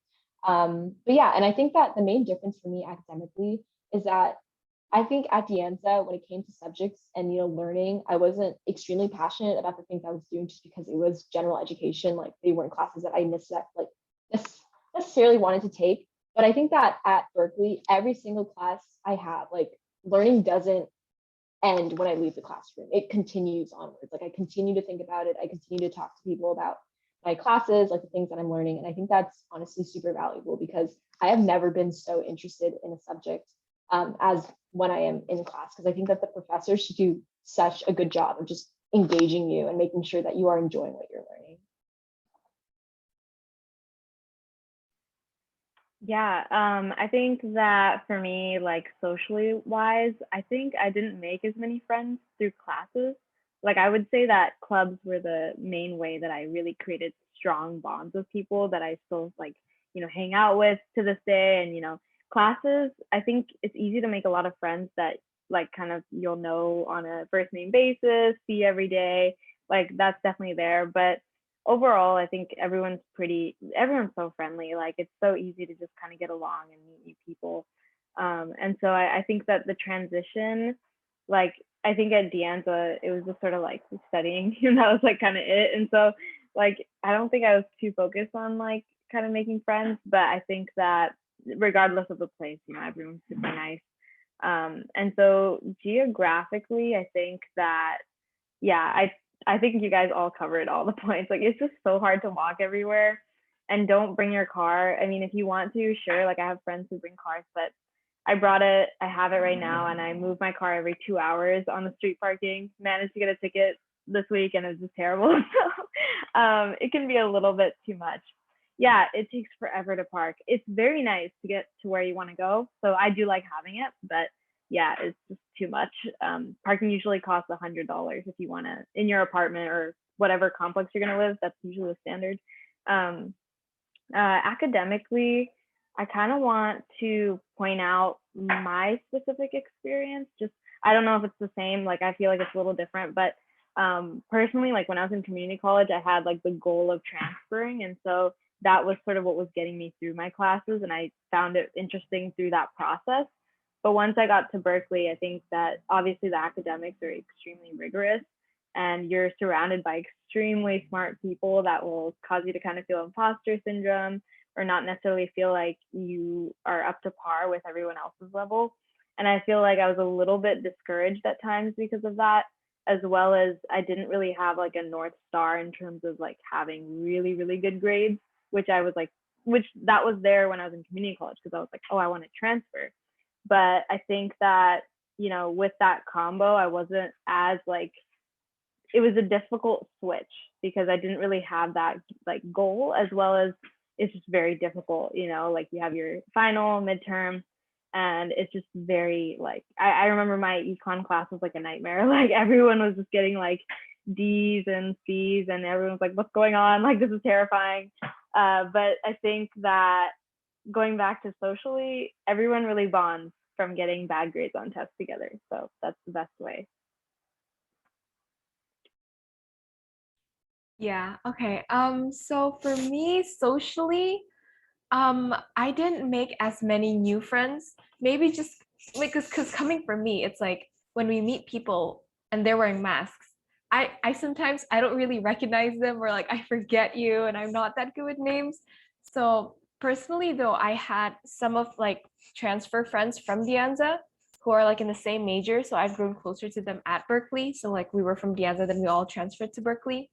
But yeah, and I think that the main difference for me academically is that I think at De Anza, when it came to subjects and learning, I wasn't extremely passionate about the things I was doing just because it was general education. Like they weren't classes that I necessarily wanted to take. But I think that at Berkeley, every single class I have, like learning doesn't end when I leave the classroom. It continues onwards. Like I continue to think about it. I continue to talk to people about my classes, like the things that I'm learning. And I think that's honestly super valuable because I have never been so interested in a subject as when I am in class, because I think that the professors should do such a good job of just engaging you and making sure that you are enjoying what you're learning. Yeah, I think that for me, like socially wise, I think I didn't make as many friends through classes. Like I would say that clubs were the main way that I really created strong bonds with people that I still like, hang out with to this day. And, classes, I think it's easy to make a lot of friends that like kind of you'll know on a first name basis, see every day. Like that's definitely there. But overall, I think everyone's so friendly. Like it's so easy to just kind of get along and meet new people. And so I think that the transition, like I think at De Anza, it was just sort of like studying, that was like kind of it. And so like I don't think I was too focused on like kind of making friends, but I think that regardless of the place, everyone's super nice. And so geographically, I think that yeah, I think you guys all covered all the points. Like it's just so hard to walk everywhere, and don't bring your car. I mean, if you want to, sure. Like I have friends who bring cars, but I brought it. I have it right now, and I move my car every 2 hours on the street parking. Managed to get a ticket this week, and it's just terrible. So it can be a little bit too much. Yeah, it takes forever to park. It's very nice to get to where you want to go. So I do like having it, but yeah, it's just too much. Parking usually costs $100 if you want to in your apartment or whatever complex you're going to live. That's usually the standard. Academically, I kind of want to point out my specific experience. Just I don't know if it's the same. Like I feel like it's a little different, but personally, like when I was in community college, I had like the goal of transferring, and so that was sort of what was getting me through my classes, and I found it interesting through that process. But once I got to Berkeley, I think that obviously the academics are extremely rigorous, and you're surrounded by extremely smart people that will cause you to kind of feel imposter syndrome or not necessarily feel like you are up to par with everyone else's level. And I feel like I was a little bit discouraged at times because of that, as well as I didn't really have like a North Star in terms of like having really, really good grades, which that was there when I was in community college because I was like, oh, I want to transfer. But I think that, with that combo, I wasn't as like, it was a difficult switch because I didn't really have that like goal, as well as it's just very difficult, like you have your final midterm, and it's just very like, I remember my econ class was like a nightmare. Like everyone was just getting like D's and C's, and everyone's like, what's going on? Like, this is terrifying. But I think that going back to socially, everyone really bonds from getting bad grades on tests together. So that's the best way. Yeah, okay. So for me, socially, I didn't make as many new friends. Maybe just like because coming from me, it's like when we meet people and they're wearing masks, I sometimes I don't really recognize them, or like I forget you and I'm not that good with names. So personally though, I had some of like transfer friends from De Anza who are like in the same major. So I've grown closer to them at Berkeley. So like we were from De Anza, then we all transferred to Berkeley.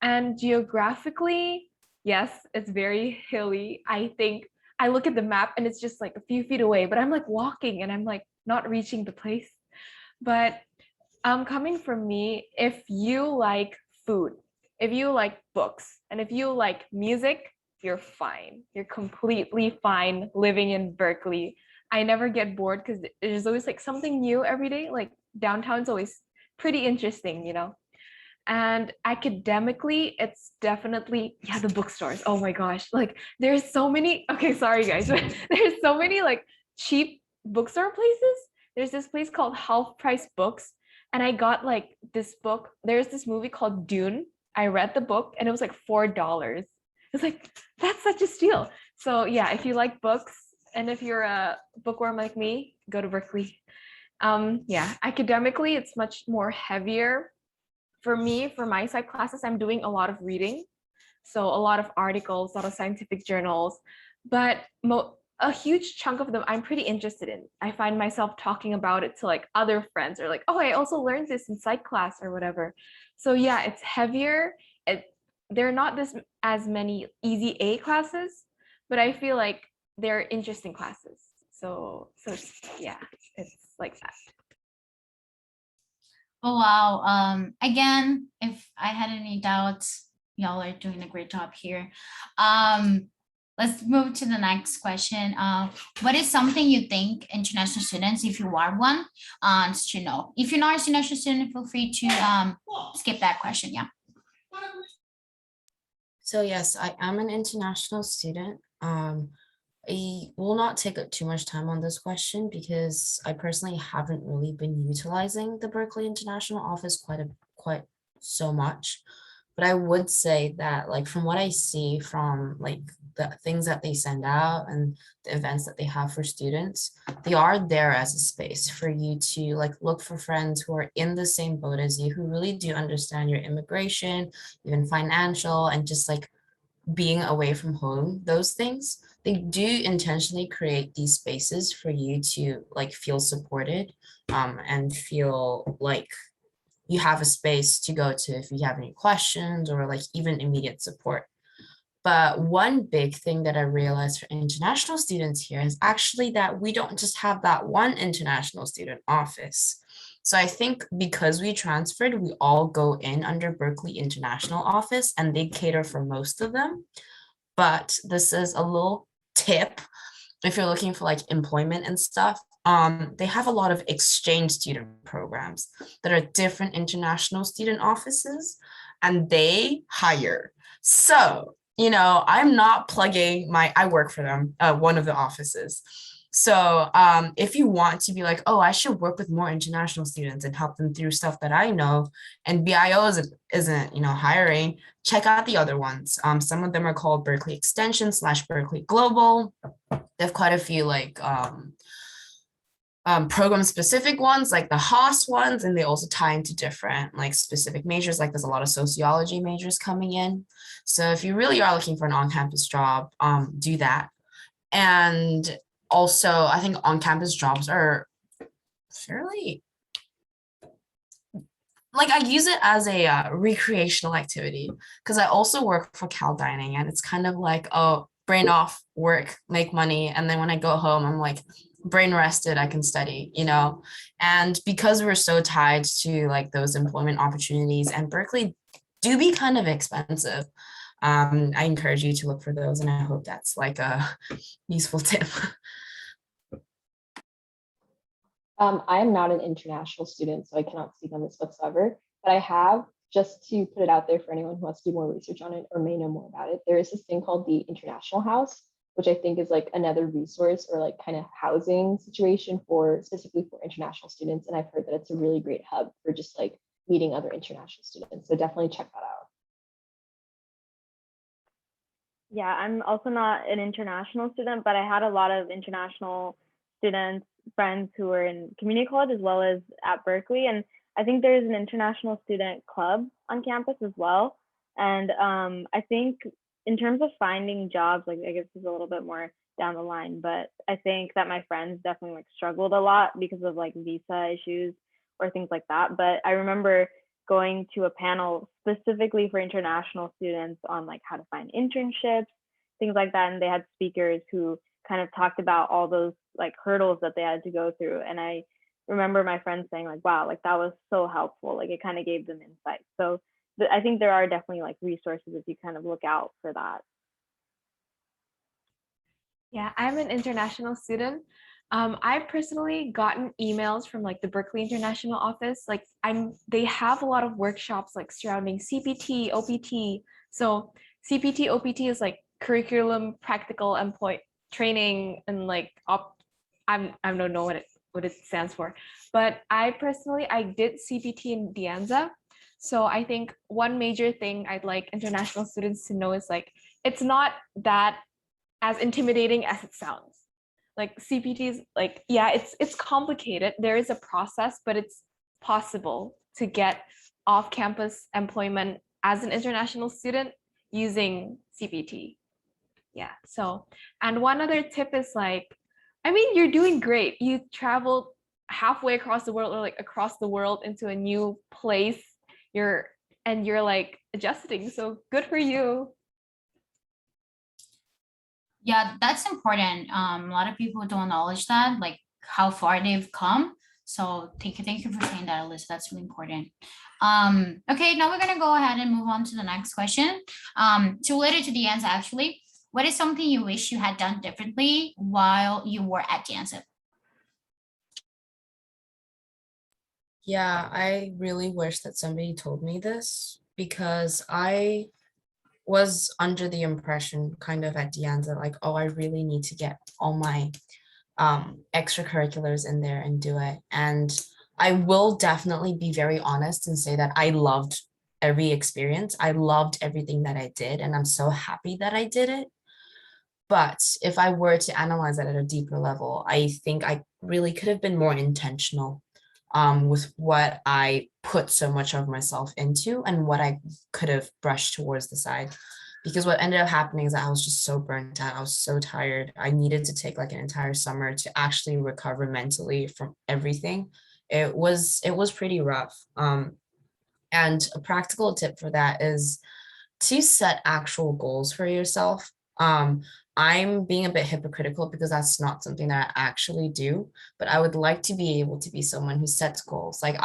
And geographically, yes, it's very hilly. I think I look at the map and it's just like a few feet away, but I'm like walking and I'm like not reaching the place. But coming from me, if you like food, if you like books, and if you like music, you're fine. You're completely fine living in Berkeley. I never get bored because there's always like something new every day. Like downtown's always pretty interesting, And academically, it's definitely, yeah, the bookstores. Oh my gosh. Like there's so many, okay, sorry guys, but there's so many like cheap bookstore places. There's this place called Half Price Books. And I got like this book. There's this movie called Dune. I read the book and it was like $4. It's like, that's such a steal. So yeah, if you like books and if you're a bookworm like me, go to Berkeley. Yeah, academically, it's much more heavier. For me, for my side classes, I'm doing a lot of reading. So a lot of articles, a lot of scientific journals, but a huge chunk of them I'm pretty interested in. I find myself talking about it to like other friends, or like, oh, I also learned this in psych class or whatever. So yeah, it's heavier. there are not this as many easy A classes, but I feel like they're interesting classes. So yeah, it's like that. Oh, wow. Again, if I had any doubts, y'all are doing a great job here. Let's move to the next question. What is something you think international students, if you are one, should know? If you're not an international student, feel free to skip that question. Yeah. So yes, I am an international student. I will not take up too much time on this question because I personally haven't really been utilizing the Berkeley International Office quite so much. But I would say that, like, from what I see from like the things that they send out and the events that they have for students, they are there as a space for you to like look for friends who are in the same boat as you, who really do understand your immigration, even financial, and just like being away from home, those things. They do intentionally create these spaces for you to like feel supported, and feel like you have a space to go to if you have any questions or like even immediate support. But one big thing that I realized for international students here is actually that we don't just have that one international student office. So I think because we transferred, we all go in under Berkeley International Office and they cater for most of them. But this is a little tip if you're looking for like employment and stuff. They have a lot of exchange student programs that are different international student offices and they hire. So, you know, I'm not plugging I work for them, one of the offices. So if you want to be like, oh, I should work with more international students and help them through stuff that I know, and BIO isn't, you know, hiring, check out the other ones. Some of them are called Berkeley Extension / Berkeley Global. They have quite a few like program specific ones, like the Haas ones, and they also tie into different like specific majors. Like there's a lot of sociology majors coming in. So if you really are looking for an on-campus job, do that. And also, I think on-campus jobs are fairly, like I use it as a recreational activity because I also work for Cal Dining, and it's kind of like, oh, brain off, work, make money. And then when I go home, I'm like, brain rested, I can study, you know? And because we're so tied to like those employment opportunities, and Berkeley do be kind of expensive, I encourage you to look for those, and I hope that's like a useful tip. I am not an international student, so I cannot speak on this whatsoever, but I have, just to put it out there for anyone who wants to do more research on it or may know more about it, there is this thing called the International House, which I think is like another resource or like kind of housing situation for specifically for international students. And I've heard that it's a really great hub for just like meeting other international students. So definitely check that out. Yeah, I'm also not an international student, but I had a lot of international students, friends who were in community college as well as at Berkeley. And I think there's an international student club on campus as well. And I think in terms of finding jobs, like I guess it's a little bit more down the line, but I think that my friends definitely like struggled a lot because of like visa issues or things like that. But I remember going to a panel specifically for international students on like how to find internships, things like that. And they had speakers who kind of talked about all those like hurdles that they had to go through. And I remember my friends saying like, wow, like that was so helpful. Like it kind of gave them insight. So I think there are definitely like resources if you kind of look out for that. Yeah, I'm an international student. I've personally gotten emails from like the Berkeley International Office. Like they have a lot of workshops like surrounding CPT, OPT. So CPT, OPT is like curriculum, practical employ training, and like I don't know what it stands for. But I did CPT in Dianza. So I think one major thing I'd like international students to know is like it's not that as intimidating as it sounds. Like CPT is like, yeah, it's complicated. There is a process, but it's possible to get off-campus employment as an international student using CPT. Yeah, so, and one other tip is like, I mean, you're doing great. You traveled halfway across the world or like across the world into a new place. You're and you're like adjusting. So good for you. Yeah, that's important. A lot of people don't acknowledge that, like how far they've come. So thank you for saying that, Alyssa. That's really important. Okay, now we're gonna go ahead and move on to the next question. So related to the answer, actually, what is something you wish you had done differently while you were at the answer? Yeah, I really wish that somebody told me this because I was under the impression kind of at Dianza, like, oh, I really need to get all my extracurriculars in there and do it. And I will definitely be very honest and say that I loved every experience. I loved everything that I did, and I'm so happy that I did it. But if I were to analyze that at a deeper level, I think I really could have been more intentional with what I put so much of myself into and what I could have brushed towards the side. Because what ended up happening is that I was just so burnt out. I was so tired. I needed to take like an entire summer to actually recover mentally from everything. It was pretty rough. And a practical tip for that is to set actual goals for yourself. I'm being a bit hypocritical because that's not something that I actually do, but I would like to be able to be someone who sets goals. Like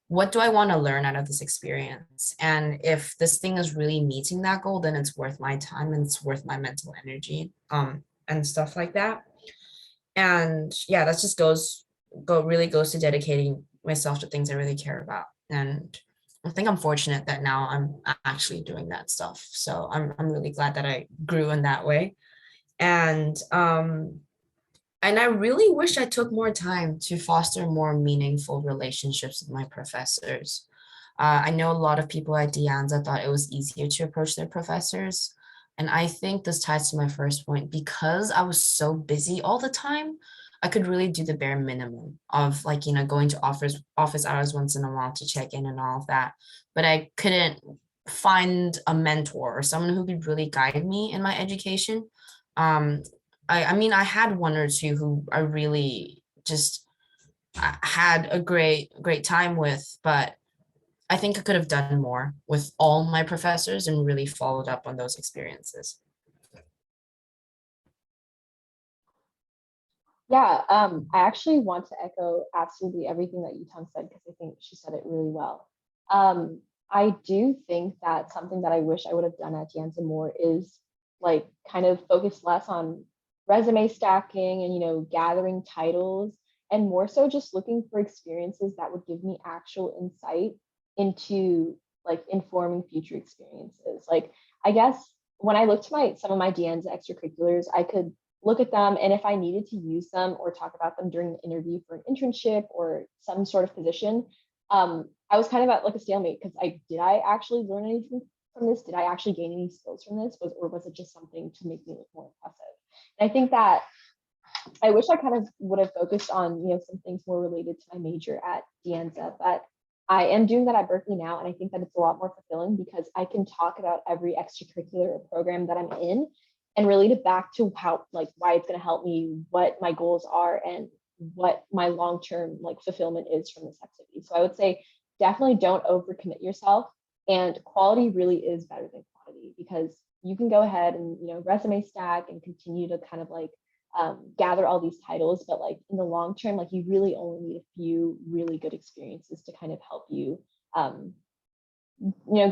what do I want to learn out of this experience? And if this thing is really meeting that goal, then it's worth my time and it's worth my mental energy, and stuff like that. And yeah, that just really goes to dedicating myself to things I really care about. And I think I'm fortunate that now I'm actually doing that stuff. So I'm really glad that I grew in that way. And I really wish I took more time to foster more meaningful relationships with my professors. I know a lot of people at Dianza thought it was easier to approach their professors. And I think this ties to my first point. Because I was so busy all the time, I could really do the bare minimum of like, going to office hours once in a while to check in and all of that. But I couldn't find a mentor or someone who could really guide me in my education. I mean, I had one or two who I really just had a great time with, but I think I could have done more with all my professors and really followed up on those experiences. Yeah, I actually want to echo absolutely everything that Yuetong said because I think she said it really well. I do think that something that I wish I would have done at Dianza more is like kind of focus less on resume stacking and gathering titles, and more so just looking for experiences that would give me actual insight into like informing future experiences. Like I guess when I looked at some of my Dianza extracurriculars, I could look at them, and if I needed to use them or talk about them during the interview for an internship or some sort of position, I was kind of at like a stalemate because did I actually learn anything from this? Did I actually gain any skills from this? Or was it just something to make me look more impressive? And I think that I wish I kind of would have focused on some things more related to my major at Dianza, but I am doing that at Berkeley now, and I think that it's a lot more fulfilling because I can talk about every extracurricular or program that I'm in and relate it back to why it's going to help me, what my goals are, and what my long-term fulfillment is from this activity. So I would say definitely don't overcommit yourself, and quality really is better than quantity because you can go ahead and resume stack and continue to kind of gather all these titles, but in the long term, you really only need a few really good experiences to kind of help you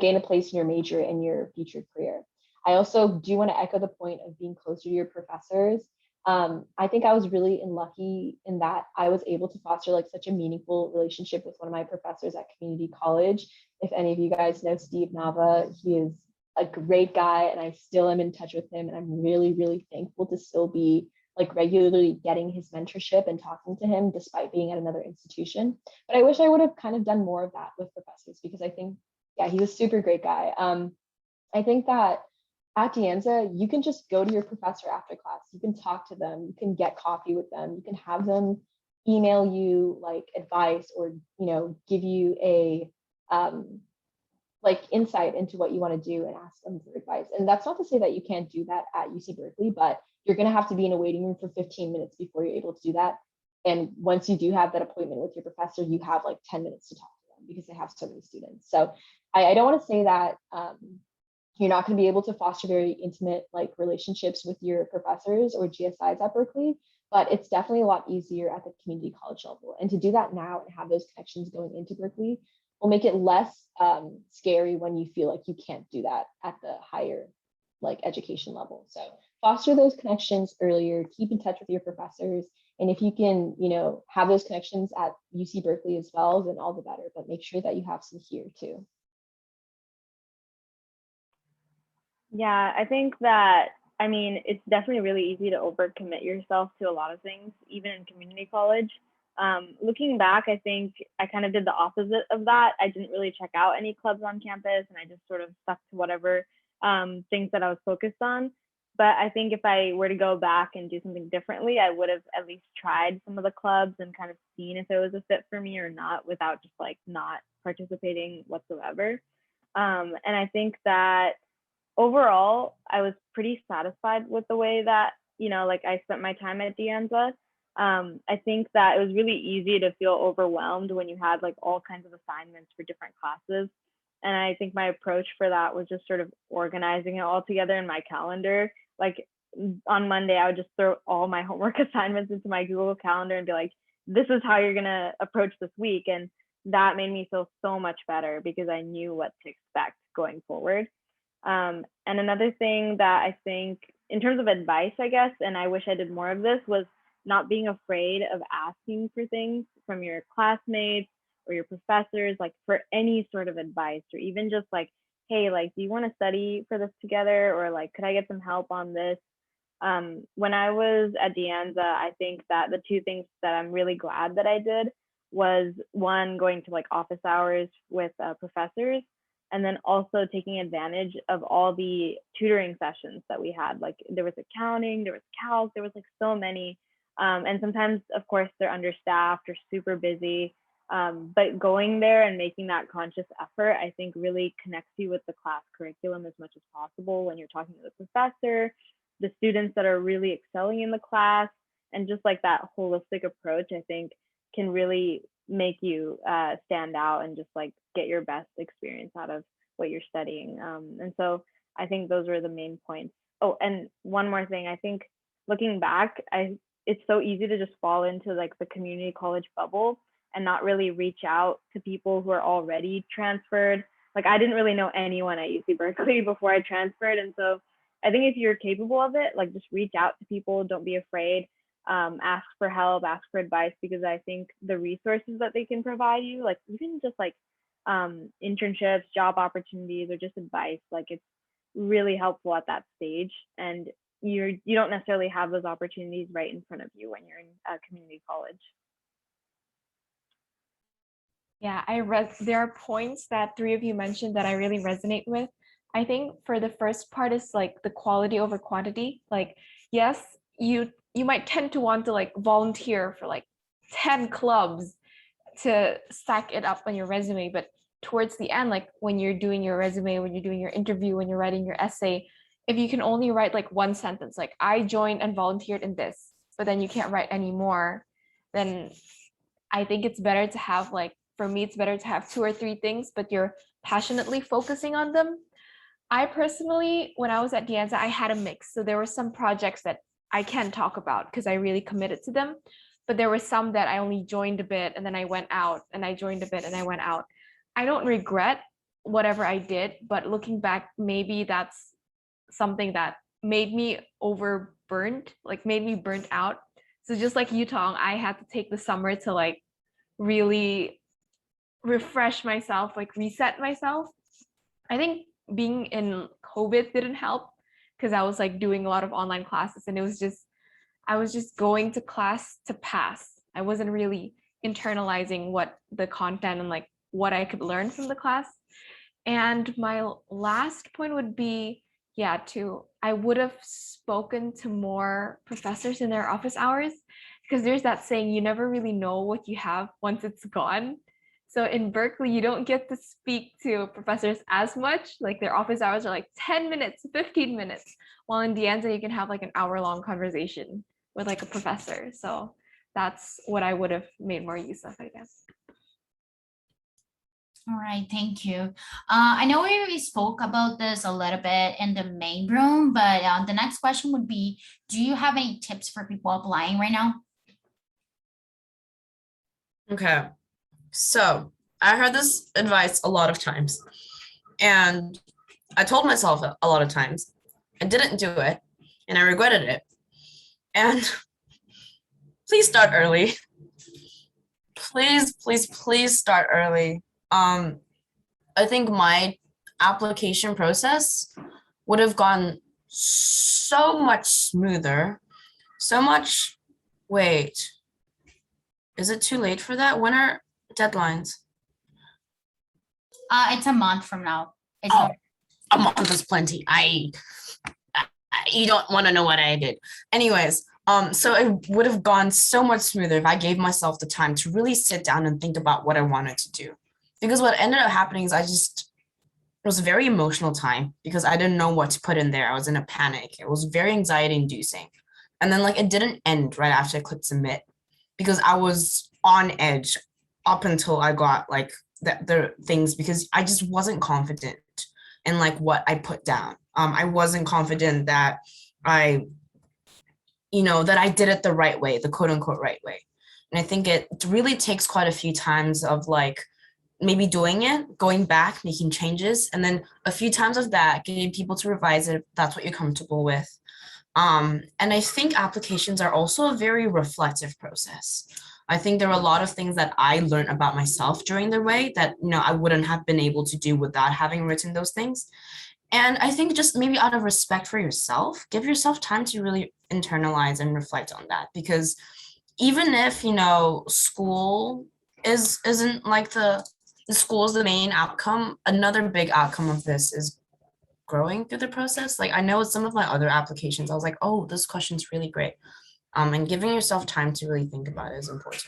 gain a place in your major and your future career. I also do want to echo the point of being closer to your professors. I think I was really lucky in that I was able to foster such a meaningful relationship with one of my professors at community college. If any of you guys know Steve Nava, he is a great guy, and I still am in touch with him, and I'm really, really thankful to still be regularly getting his mentorship and talking to him despite being at another institution. But I wish I would have kind of done more of that with professors because I think, yeah, he's a super great guy. I think that at Dianza, you can just go to your professor after class. You can talk to them. You can get coffee with them. You can have them email you advice or give you a insight into what you want to do and ask them for advice. And that's not to say that you can't do that at UC Berkeley, but you're going to have to be in a waiting room for 15 minutes before you're able to do that. And once you do have that appointment with your professor, you have 10 minutes to talk to them. because they have so many students. So I don't want to say that you're not going to be able to foster very intimate like relationships with your professors or GSIs at Berkeley, but it's definitely a lot easier at the community college level. And to do that now and have those connections going into Berkeley will make it less scary when you feel like you can't do that at the higher like education level. So foster those connections earlier, keep in touch with your professors. And if you can, you know, have those connections at UC Berkeley as well, then all the better, but make sure that you have some here too. Yeah, I think that, I mean, it's definitely really easy to overcommit yourself to a lot of things, even in community college. Looking back, I think I kind of did the opposite of that. I didn't really check out any clubs on campus, and I just sort of stuck to whatever things that I was focused on. But I think if I were to go back and do something differently, I would have at least tried some of the clubs and kind of seen if it was a fit for me or not, without just like not participating whatsoever. And I think that overall, I was pretty satisfied with the way that, you know, like I spent my time at De Anza. I think that it was really easy to feel overwhelmed when you had like all kinds of assignments for different classes. And I think my approach for that was just sort of organizing it all together in my calendar. Like on Monday, I would just throw all my homework assignments into my Google Calendar and be like, this is how you're gonna approach this week. And that made me feel so much better because I knew what to expect going forward. And another thing that I think in terms of advice, I guess, and I wish I did more of this, was not being afraid of asking for things from your classmates or your professors, like for any sort of advice, or even just like, hey, like, do you want to study for this together? Or like, could I get some help on this? When I was at De Anza, I think that the two things that I'm really glad that I did was, one, going to like office hours with professors, and then also taking advantage of all the tutoring sessions that we had. Like there was accounting, there was calc, there was like so many. And sometimes, of course, they're understaffed or super busy. But going there and making that conscious effort, I think really connects you with the class curriculum as much as possible when you're talking to the professor, the students that are really excelling in the class, and just like that holistic approach, I think can really make you stand out and just like get your best experience out of what you're studying. And so I think those were the main points. Oh, and one more thing, I think looking back, it's so easy to just fall into like the community college bubble and not really reach out to people who are already transferred. Like I didn't really know anyone at UC Berkeley before I transferred. And so I think if you're capable of it, like just reach out to people, don't be afraid. Ask for help, ask for advice, because I think the resources that they can provide you, like even just like internships, job opportunities, or just advice, like it's really helpful at that stage. And you don't necessarily have those opportunities right in front of you when you're in a community college. Yeah, there are points that three of you mentioned that I really resonate with. I think for the first part is like the quality over quantity. Like, yes, you might tend to want to like volunteer for like 10 clubs to stack it up on your resume, but towards the end, like when you're doing your resume, when you're doing your interview, when you're writing your essay, if you can only write like one sentence, like I joined and volunteered in this, but then you can't write any more, then I think it's better to have like, for me, it's better to have 2 or 3 things, but you're passionately focusing on them. I personally, when I was at De Anza, I had a mix. So there were some projects that I can't talk about because I really committed to them, but there were some that I only joined a bit and then I went out, and I joined a bit and I went out. I don't regret whatever I did, but looking back, maybe that's something that made me overburnt, like made me burnt out. So just like Yuetong, I had to take the summer to like really refresh myself, like reset myself. I think being in COVID didn't help because I was like doing a lot of online classes, and I was just going to class to pass. I wasn't really internalizing what the content and like what I could learn from the class. And my last point would be, yeah, I would have spoken to more professors in their office hours, because there's that saying, you never really know what you have once it's gone. So in Berkeley, you don't get to speak to professors as much. Like their office hours are like 10 minutes, 15 minutes. While in De Anza, you can have like an hour-long conversation with like a professor. So that's what I would have made more use of, I guess. All right, thank you. I know we already spoke about this a little bit in the main room, but the next question would be, do you have any tips for people applying right now? Okay, so I heard this advice a lot of times, and I told myself a lot of times. I didn't do it, and I regretted it. And please start early. Please start early. I think my application process would have gone so much smoother, so much. Wait, is it too late for that? When are deadlines? It's a month from now. It's Oh, a month is plenty. You don't want to know what I did. Anyways, so it would have gone so much smoother if I gave myself the time to really sit down and think about what I wanted to do. Because what ended up happening is it was a very emotional time because I didn't know what to put in there. I was in a panic. It was very anxiety inducing. And then it didn't end right after I clicked submit because I was on edge up until I got the things because I just wasn't confident in what I put down. I wasn't confident that I did it the right way, the quote unquote right way. And I think it really takes quite a few times of maybe doing it, going back, making changes, and then a few times of that, getting people to revise it if that's what you're comfortable with. And I think applications are also a very reflective process. I think there are a lot of things that I learned about myself during the way that I wouldn't have been able to do without having written those things. And I think just maybe out of respect for yourself, give yourself time to really internalize and reflect on that. Because even if, school isn't the school is the main outcome, another big outcome of this is growing through the process. I know with some of my other applications, I was like, oh, this question's really great. And giving yourself time to really think about it is important.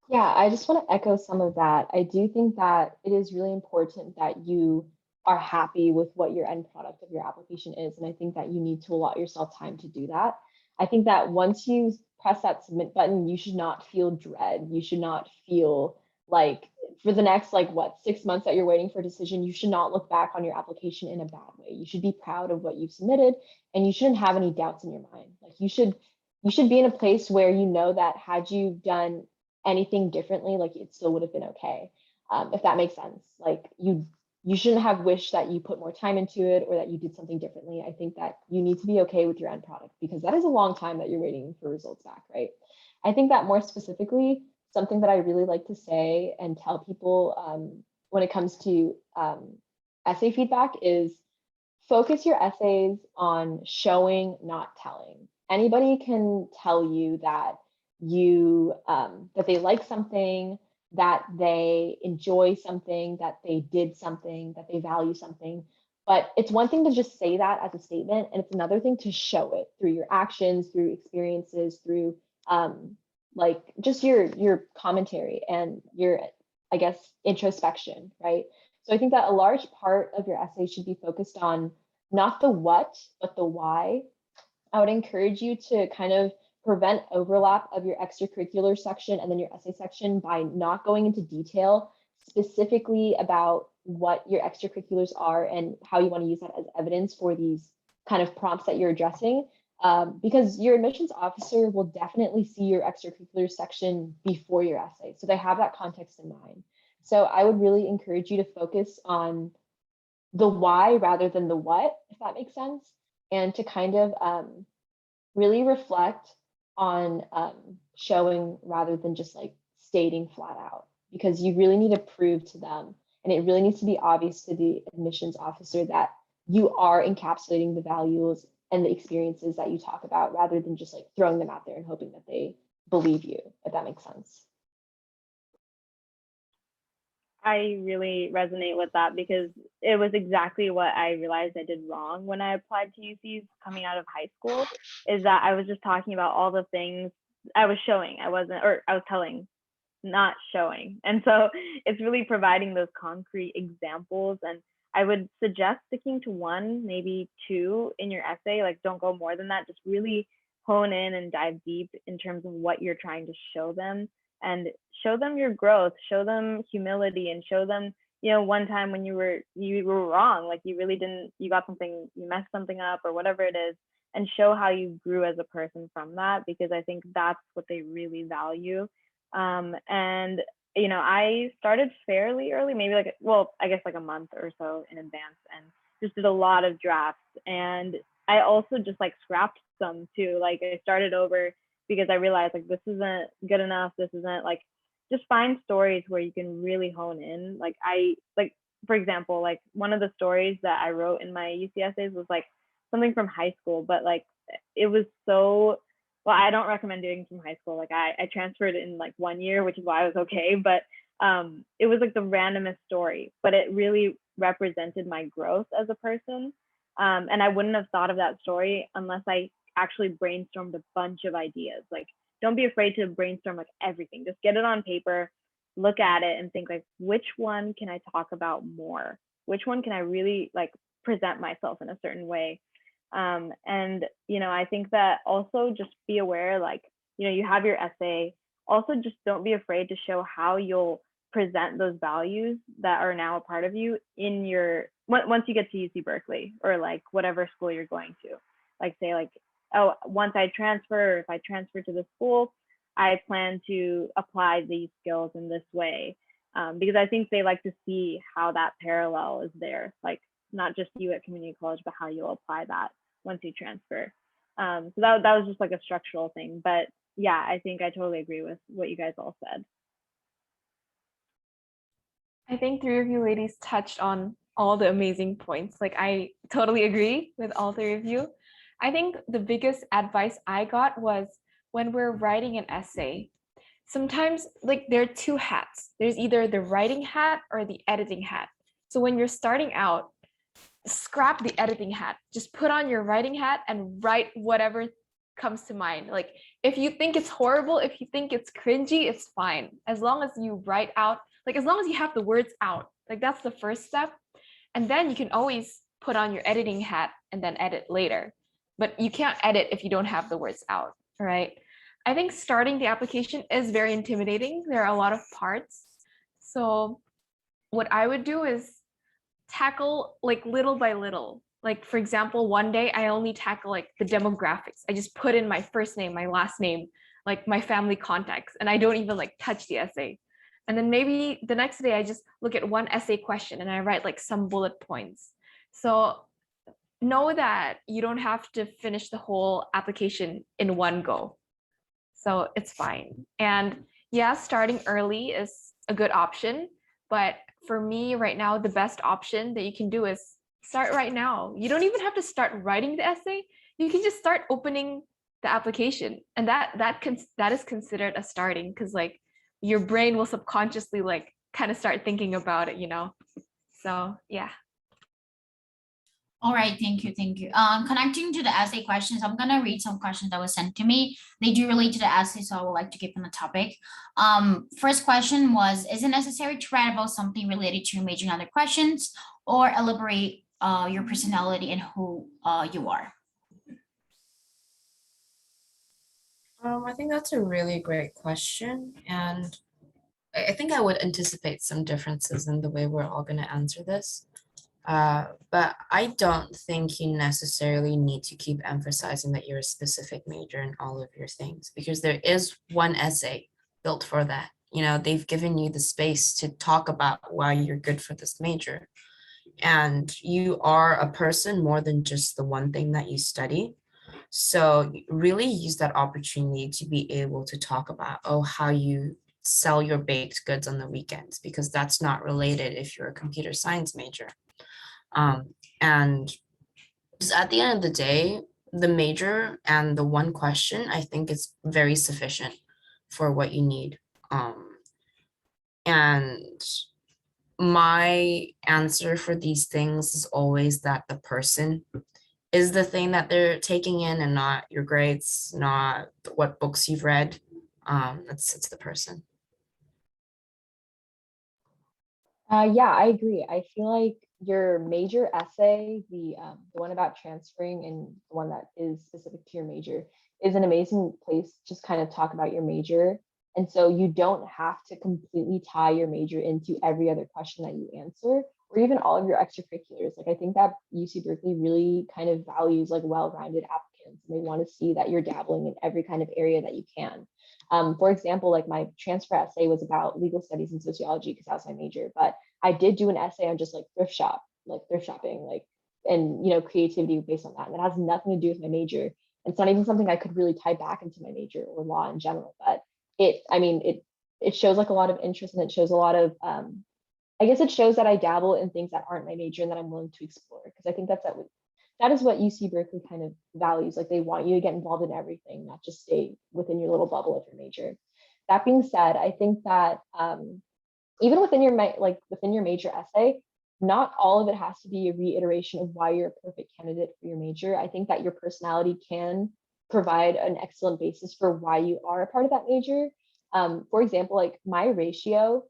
Yeah, I just want to echo some of that. I do think that it is really important that you are happy with what your end product of your application is. And I think that you need to allot yourself time to do that. I think that once you press that submit button, you should not feel dread. You should not feel like for the next 6 months that you're waiting for a decision, you should not look back on your application in a bad way. You should be proud of what you've submitted and you shouldn't have any doubts in your mind. You should be in a place where you know that had you done anything differently, it still would have been okay. If that makes sense. You shouldn't have wished that you put more time into it or that you did something differently. I think that you need to be okay with your end product because that is a long time that you're waiting for results back, right? I think that more specifically, something that I really like to say and tell people when it comes to essay feedback is focus your essays on showing, not telling. Anybody can tell you that that they like something, that they enjoy something, that they did something, that they value something. But it's one thing to just say that as a statement, and it's another thing to show it through your actions, through experiences, through just your commentary and your, I guess, introspection, right? So I think that a large part of your essay should be focused on not the what, but the why. I would encourage you to kind of prevent overlap of your extracurricular section and then your essay section by not going into detail specifically about what your extracurriculars are and how you want to use that as evidence for these kind of prompts that you're addressing. Because your admissions officer will definitely see your extracurricular section before your essay. So they have that context in mind. So I would really encourage you to focus on the why rather than the what, if that makes sense, and to kind of really reflect on showing rather than just stating flat out, because you really need to prove to them, and it really needs to be obvious to the admissions officer that you are encapsulating the values and the experiences that you talk about rather than just throwing them out there and hoping that they believe you, if that makes sense. I really resonate with that because it was exactly what I realized I did wrong when I applied to UCs coming out of high school, is that I was just talking about all the things I was showing. I was telling, not showing. And so it's really providing those concrete examples. And I would suggest sticking to one, maybe two in your essay. Don't go more than that. Just really hone in and dive deep in terms of what you're trying to show them and show them your growth, show them humility, and show them, you know, one time when you were wrong, like you really didn't, you got something, you messed something up or whatever it is, and show how you grew as a person from that, because I think that's what they really value. And you know, I started fairly early, maybe like, well, I guess like a month or so in advance, and just did a lot of drafts. And I also just like scrapped some too. Like I started over because I realized like this isn't good enough. This isn't like, just find stories where you can really hone in. Like for example, like one of the stories that I wrote in my UC essays was like something from high school, but like it was so, well, I don't recommend doing from high school. Like I transferred in like 1 year, which is why I was okay. But it was like the randomest story, but it really represented my growth as a person. And I wouldn't have thought of that story unless I actually brainstormed a bunch of ideas. Like, don't be afraid to brainstorm like everything. Just get it on paper, look at it, and think like, which one can I talk about more? Which one can I really like present myself in a certain way? And you know, I think that also just be aware, like, you know, you have your essay. Also, just don't be afraid to show how you'll present those values that are now a part of you in your, once you get to UC Berkeley or like whatever school you're going to. Like say like, oh, once I transfer, or if I transfer to the school, I plan to apply these skills in this way. Because I think they like to see how that parallel is there, like not just you at community college, but how you'll apply that once you transfer. So that was just like a structural thing. But yeah, I think I totally agree with what you guys all said. I think three of you ladies touched on all the amazing points. Like I totally agree with all three of you. I think the biggest advice I got was when we're writing an essay, sometimes like there are two hats. There's either the writing hat or the editing hat. So when you're starting out, scrap the editing hat. Just put on your writing hat and write whatever comes to mind. Like if you think it's horrible, if you think it's cringy, it's fine. As long as you write out, like as long as you have the words out, like that's the first step. And then you can always put on your editing hat and then edit later. But you can't edit if you don't have the words out, right? I think starting the application is very intimidating. There are a lot of parts. So what I would do is tackle like little by little. Like for example, one day I only tackle like the demographics. I just put in my first name, my last name, like my family contacts, and I don't even like touch the essay. And then maybe the next day I just look at one essay question and I write like some bullet points. So know that you don't have to finish the whole application in one go. So it's fine. And yeah, starting early is a good option. But for me right now, the best option that you can do is start right now. You don't even have to start writing the essay. You can just start opening the application. And that is considered a starting, because like your brain will subconsciously like kind of start thinking about it, you know? So yeah. All right, thank you, thank you. Connecting to the essay questions, I'm gonna read some questions that were sent to me. They do relate to the essay, so I would like to keep on the topic. First question was, is it necessary to write about something related to your major and other questions, or elaborate your personality and who you are? I think that's a really great question. And I think I would anticipate some differences in the way we're all going to answer this. But I don't think you necessarily need to keep emphasizing that you're a specific major in all of your things, because there is one essay built for that. You know, they've given you the space to talk about why you're good for this major. And you are a person more than just the one thing that you study. So really use that opportunity to be able to talk about, oh, how you sell your baked goods on the weekends, because that's not related if you're a computer science major. And just at the end of the day, the major and the one question, I think is very sufficient for what you need. And my answer for these things is always that the person is the thing that they're taking in, and not your grades, not what books you've read. It's the person. Yeah, I agree. I feel like your major essay, the one about transferring and the one that is specific to your major, is an amazing place to just kind of talk about your major And so you don't have to completely tie your major into every other question that you answer, or even all of your extracurriculars. Like I think that UC Berkeley really kind of values like well-rounded applicants, and they want to see that you're dabbling in every kind of area that you can. For example, like my transfer essay was about legal studies and sociology because that was my major, but I did do an essay on just like thrift shopping, like, and creativity based on that. And it has nothing to do with my major. It's not even something I could really tie back into my major or law in general, but it shows like a lot of interest, and it shows a lot of I guess it shows that I dabble in things that aren't my major and that I'm willing to explore, because I think that is what UC Berkeley kind of values. Like they want you to get involved in everything, not just stay within your little bubble of your major. That being said, I think that even within your major essay, not all of it has to be a reiteration of why you're a perfect candidate for your major. I think that your personality can provide an excellent basis for why you are a part of that major. For example, like my ratio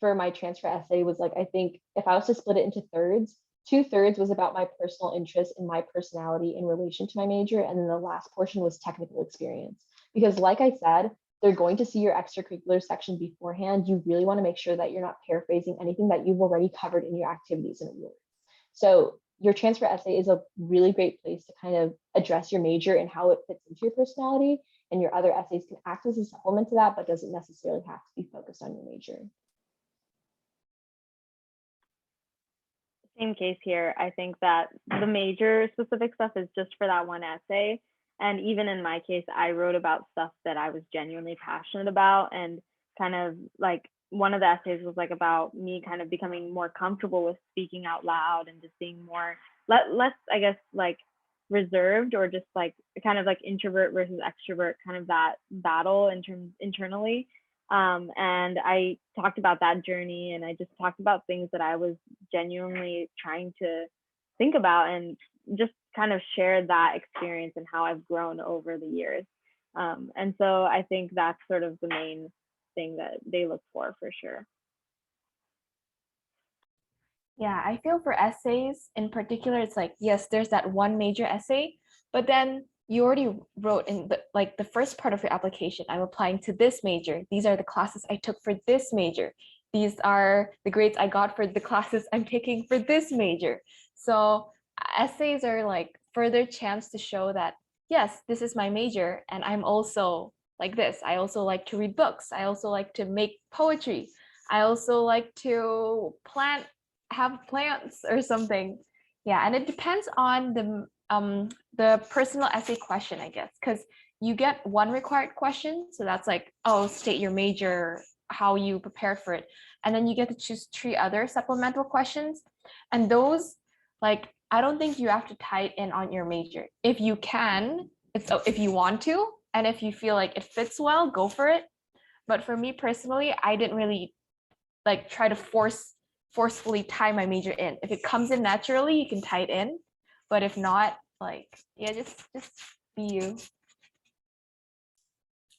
for my transfer essay was like, I think if I was to split it into thirds, 2/3 was about my personal interest and my personality in relation to my major. And then the last portion was technical experience. Because like I said, they're going to see your extracurricular section beforehand. You really want to make sure that you're not paraphrasing anything that you've already covered in your activities and awards. So your transfer essay is a really great place to kind of address your major and how it fits into your personality. And your other essays can act as a supplement to that, but doesn't necessarily have to be focused on your major. Same case here. I think that the major specific stuff is just for that one essay. And even in my case, I wrote about stuff that I was genuinely passionate about, and kind of like one of the essays was like about me kind of becoming more comfortable with speaking out loud and just being more less, I guess, like reserved, or just like kind of like introvert versus extrovert, kind of that battle internally. And I talked about that journey, and I just talked about things that I was genuinely trying to think about, and just kind of shared that experience and how I've grown over the years. And so I think that's sort of the main thing that they look for sure. Yeah, I feel for essays in particular, it's like, yes, there's that one major essay, but then you already wrote in the first part of your application, I'm applying to this major. These are the classes I took for this major. These are the grades I got for the classes I'm taking for this major. So essays are like further chance to show that, yes, this is my major, and I'm also like this. I also like to read books. I also like to make poetry. I also like to have plants or something. Yeah, and it depends on the personal essay question, I guess, because you get one required question. So that's like, oh, state your major, how you prepared for it. And then you get to choose 3 other supplemental questions. And those, like, I don't think you have to tie it in on your major. If you can, if you want to, and if you feel like it fits well, go for it. But for me personally, I didn't really like try to forcefully tie my major in. If it comes in naturally, you can tie it in. But if not, like, yeah, just be you.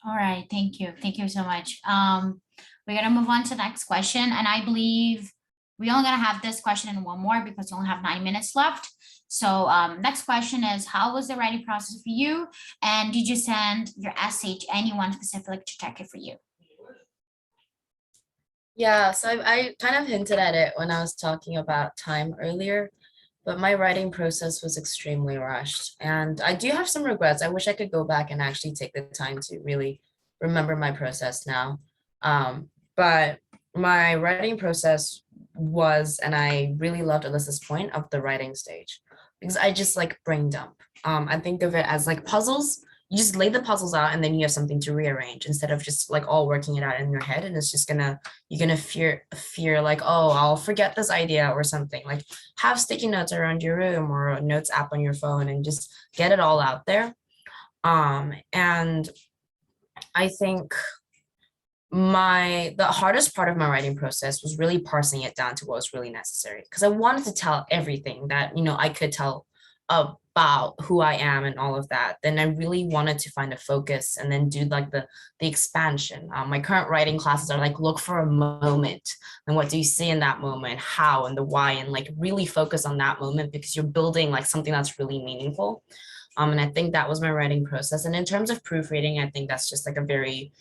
All right, thank you. Thank you so much. We're gonna move on to the next question. And I believe we're only gonna have this question and one more because we only have 9 minutes left. So next question is, how was the writing process for you? And did you send your essay to anyone specifically to check it for you? Yeah, so I kind of hinted at it when I was talking about time earlier, but my writing process was extremely rushed. And I do have some regrets. I wish I could go back and actually take the time to really remember my process now. But my writing process was, and I really loved Alyssa's point of the writing stage, because I just like brain dump. I think of it as like puzzles. You just lay the puzzles out and then you have something to rearrange instead of just like all working it out in your head. And it's just you're gonna fear like, oh, I'll forget this idea or something. Like have sticky notes around your room or a notes app on your phone and just get it all out there. And I think the hardest part of my writing process was really parsing it down to what was really necessary, because I wanted to tell everything that I could tell about who I am and all of that. Then I really wanted to find a focus and then do like the expansion. My current writing classes are like, look for a moment and what do you see in that moment, how and the why, and like really focus on that moment because you're building like something that's really meaningful. And I think that was my writing process. And in terms of proofreading, I think that's just like a very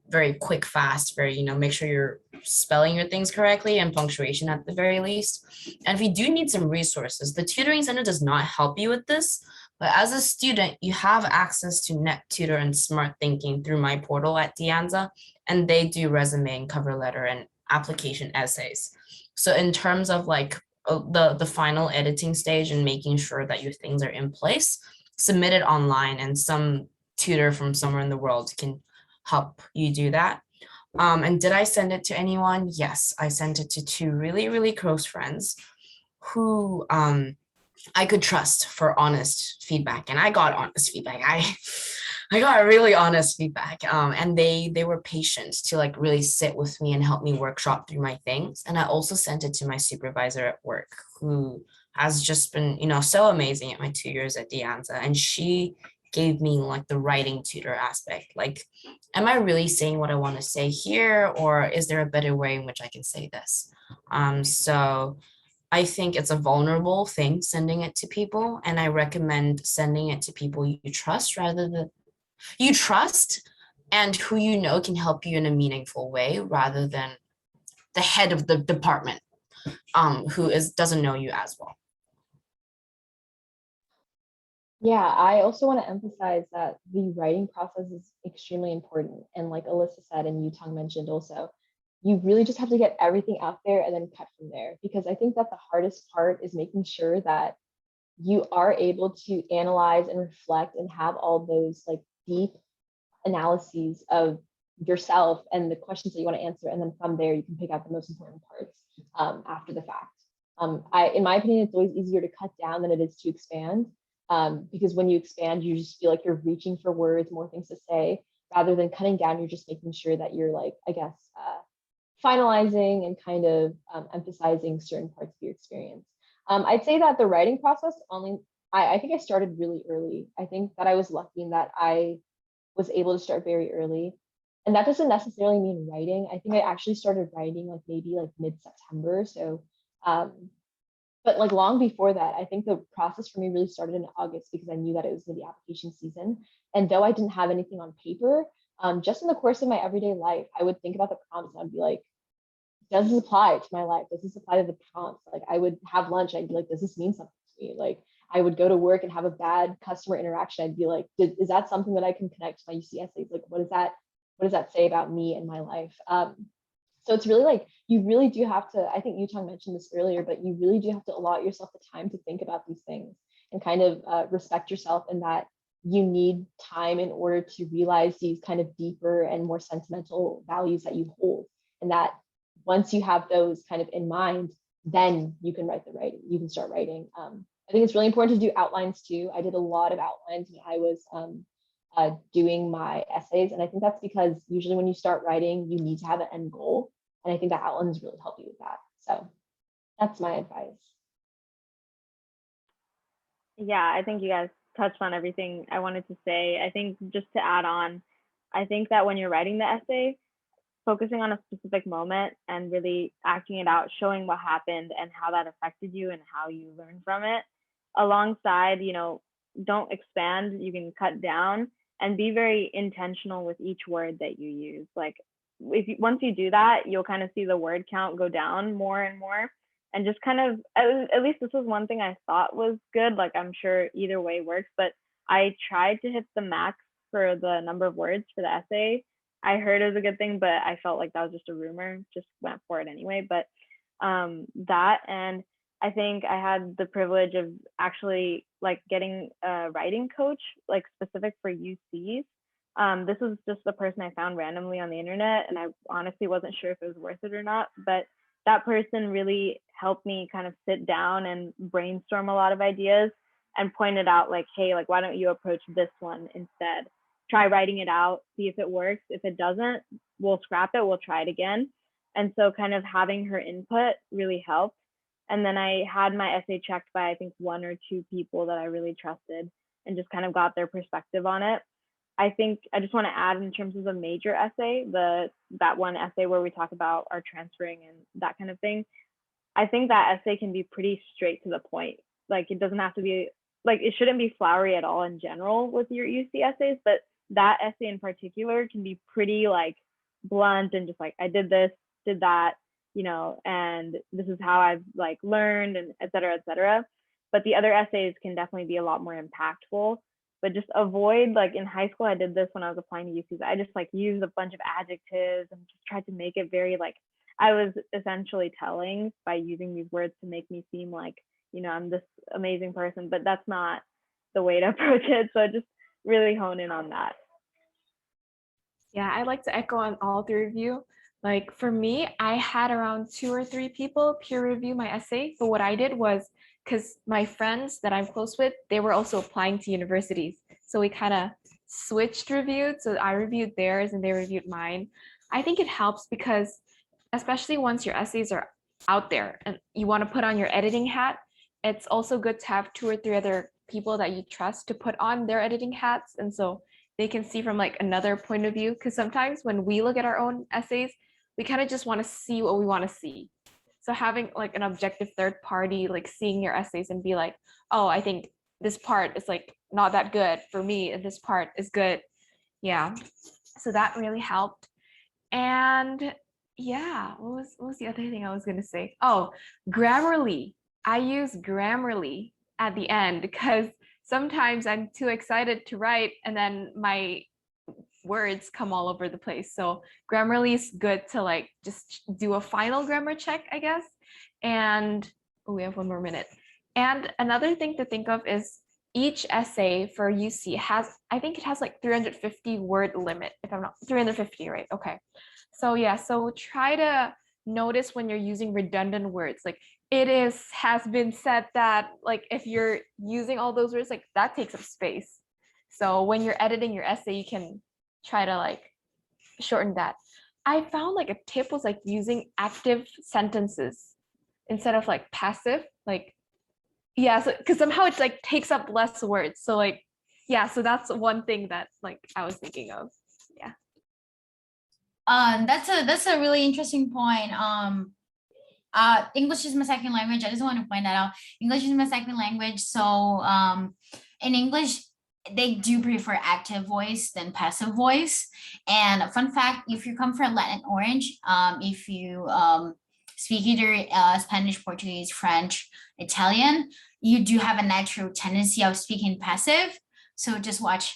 very quick, fast, very, make sure you're spelling your things correctly and punctuation at the very least. And if you do need some resources, the tutoring center does not help you with this, but as a student, you have access to NetTutor and Smart Thinking through my portal at De Anza, and they do resume and cover letter and application essays. So in terms of like the final editing stage and making sure that your things are in place, submit it online, and some tutor from somewhere in the world can help you do that. And did I send it to anyone? Yes, I sent it to 2 really, really close friends who I could trust for honest feedback. And I got honest feedback. I got really honest feedback. And they were patient to like really sit with me and help me workshop through my things. And I also sent it to my supervisor at work, who has just been, so amazing at my 2 years at De Anza. And she gave me like the writing tutor aspect. Like, am I really saying what I want to say here? Or is there a better way in which I can say this? So I think it's a vulnerable thing sending it to people. And I recommend sending it to people you trust rather than you trust and who can help you in a meaningful way rather than the head of the department who doesn't know you as well. Yeah, I also want to emphasize that the writing process is extremely important. And like Alyssa said, and Yuetong mentioned also, you really just have to get everything out there and then cut from there. Because I think that the hardest part is making sure that you are able to analyze and reflect and have all those like deep analyses of yourself and the questions that you want to answer. And then from there, you can pick out the most important parts after the fact. In my opinion, it's always easier to cut down than it is to expand. Because when you expand, you just feel like you're reaching for words, more things to say, rather than cutting down, you're just making sure that you're like, I guess, finalizing and kind of emphasizing certain parts of your experience. I'd say that the writing process I think I started really early. I think that I was lucky in that I was able to start very early. And that doesn't necessarily mean writing. I think I actually started writing like maybe like mid-September. So but like long before that, I think the process for me really started in August because I knew that it was going to be application season. And though I didn't have anything on paper, just in the course of my everyday life, I would think about the prompts and I'd be like, does this apply to my life? Does this apply to the prompts? Like I would have lunch, I'd be like, does this mean something to me? Like I would go to work and have a bad customer interaction. I'd be like, is that something that I can connect to my UC essays? Like, what does that say about me and my life? So it's really like, you really do have to, I think Yuetong mentioned this earlier, but you really do have to allot yourself the time to think about these things and kind of respect yourself in that you need time in order to realize these kind of deeper and more sentimental values that you hold. And that once you have those kind of in mind, then you can you can start writing. I think it's really important to do outlines too. I did a lot of outlines when I was doing my essays. And I think that's because usually when you start writing, you need to have an end goal. And I think that outlines really help you with that. So that's my advice. Yeah, I think you guys touched on everything I wanted to say. I think just to add on, I think that when you're writing the essay, focusing on a specific moment and really acting it out, showing what happened and how that affected you and how you learned from it, alongside, don't expand, you can cut down and be very intentional with each word that you use. Like once you do that, you'll kind of see the word count go down more and more. And just kind of, at least this was one thing I thought was good. Like I'm sure either way works, but I tried to hit the max for the number of words for the essay. I heard it was a good thing, but I felt like that was just a rumor, just went for it anyway. But that, and I think I had the privilege of actually like getting a writing coach, like specific for UCs. This was just the person I found randomly on the internet, and I honestly wasn't sure if it was worth it or not, but that person really helped me kind of sit down and brainstorm a lot of ideas and pointed out like, hey, like, why don't you approach this one instead? Try writing it out, see if it works. If it doesn't, we'll scrap it, we'll try it again. And so kind of having her input really helped. And then I had my essay checked by, I think, 1 or 2 people that I really trusted and just kind of got their perspective on it. I think I just want to add in terms of the major essay, that one essay where we talk about our transferring and that kind of thing. I think that essay can be pretty straight to the point. Like it doesn't have to be, like it shouldn't be flowery at all in general with your UC essays, but that essay in particular can be pretty like blunt and just like, I did this, did that, you know, and this is how I've like learned and et cetera, et cetera. But the other essays can definitely be a lot more impactful. But just avoid, like in high school, I did this when I was applying to UCs. I just like used a bunch of adjectives and just tried to make it very like, I was essentially telling by using these words to make me seem like, you know, I'm this amazing person, but that's not the way to approach it. So just really hone in on that. Yeah, I'd like to echo on all three of you. Like for me, I had around 2 or 3 people peer review my essay. But what I did was, because my friends that I'm close with, they were also applying to universities. So we kind of switched reviewed. So I reviewed theirs and they reviewed mine. I think it helps because especially once your essays are out there and you want to put on your editing hat, it's also good to have 2 or 3 other people that you trust to put on their editing hats. And so they can see from like another point of view. Because sometimes when we look at our own essays, we kind of just want to see what we want to see. So having like an objective third party, like seeing your essays and be like, oh, I think this part is like not that good for me, and this part is good. Yeah. So that really helped. And yeah, what was the other thing I was gonna say? Oh, Grammarly. I use Grammarly at the end because sometimes I'm too excited to write and then my words come all over the place. So Grammarly is good to like just do a final grammar check, I guess. And we have 1 more minute. And another thing to think of is each essay for UC has, I think it has like 350 word limit, if I'm not 350, right? Okay. So yeah, so try to notice when you're using redundant words, like has been said that, like if you're using all those words, like that takes up space. So when you're editing your essay, you can try to like shorten that. I found like a tip was like using active sentences instead of like passive, like, yeah, so because somehow it like takes up less words. So like, yeah, so that's one thing that like I was thinking of. Yeah. That's a really interesting point. English is my second language. I just want to point that out. English is my second language. So in English, they do prefer active voice than passive voice. And a fun fact, if you come from Latin Orange, if you speak either Spanish, Portuguese, French, Italian, you do have a natural tendency of speaking passive. So just watch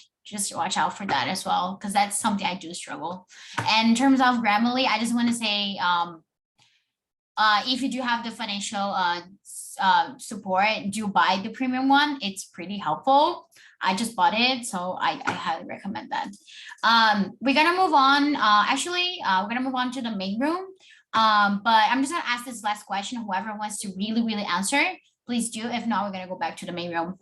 out for that as well, because that's something I do struggle. And in terms of Grammarly, I just want to say, if you do have the financial support, do buy the premium one. It's pretty helpful. I just bought it, so I highly recommend that. We're gonna move on. We're gonna move on to the main room. But I'm just gonna ask this last question. Whoever wants to really answer, please do. If not, we're gonna go back to the main room.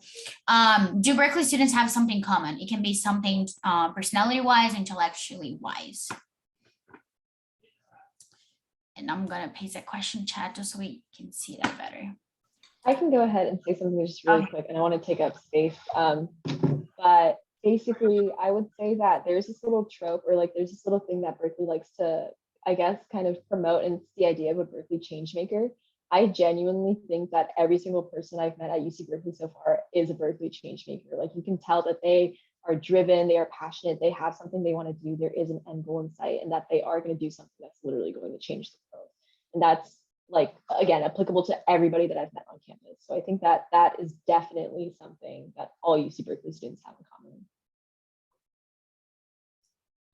Do Berkeley students have something common? It can be something personality-wise, intellectually-wise. And I'm gonna paste that question chat just so we can see that better. I can go ahead and say something just really quick, and I want to take up space. But basically, I would say that there's this little trope, or like there's this little thing that Berkeley likes to, I guess, kind of promote, and it's the idea of a Berkeley changemaker. I genuinely think that every single person I've met at UC Berkeley so far is a Berkeley changemaker. Like you can tell that they are driven, they are passionate, they have something they want to do, there is an end goal in sight, and that they are going to do something that's literally going to change the world. And that's like, again, applicable to everybody that I've met on campus. So I think that that is definitely something that all UC Berkeley students have in common.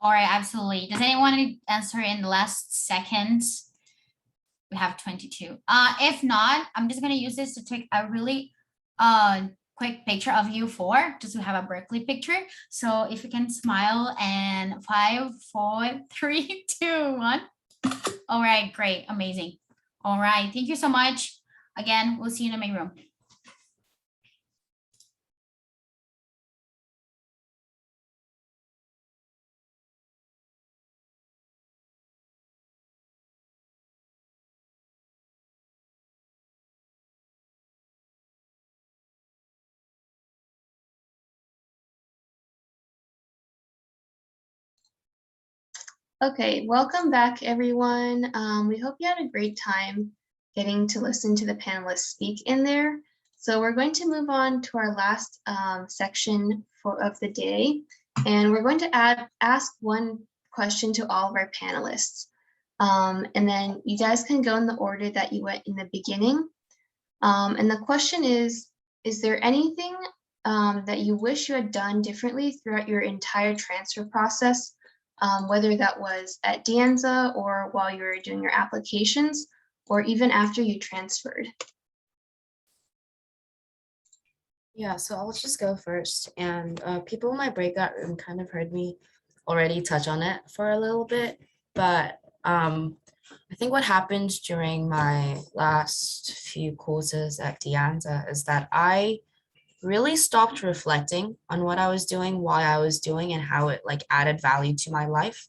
All right, absolutely. Does anyone answer in the last seconds? We have 22. If not, I'm just gonna use this to take a really quick picture of you four, just to have a Berkeley picture. So if you can smile, and 5, 4, 3, 2, 1. All right, great, amazing. All right, thank you so much. Again, we'll see you in the main room. Okay, welcome back, everyone. We hope you had a great time getting to listen to the panelists speak in there. So we're going to move on to our last section of the day, and we're going to ask one question to all of our panelists. And then you guys can go in the order that you went in the beginning. And the question is there anything that you wish you had done differently throughout your entire transfer process, whether that was at De Anza or while you were doing your applications, or even after you transferred? Yeah, so I'll just go first. And people in my breakout room kind of heard me already touch on it for a little bit. But I think what happened during my last few courses at De Anza is that I really stopped reflecting on what I was doing, why I was doing, and how it like added value to my life.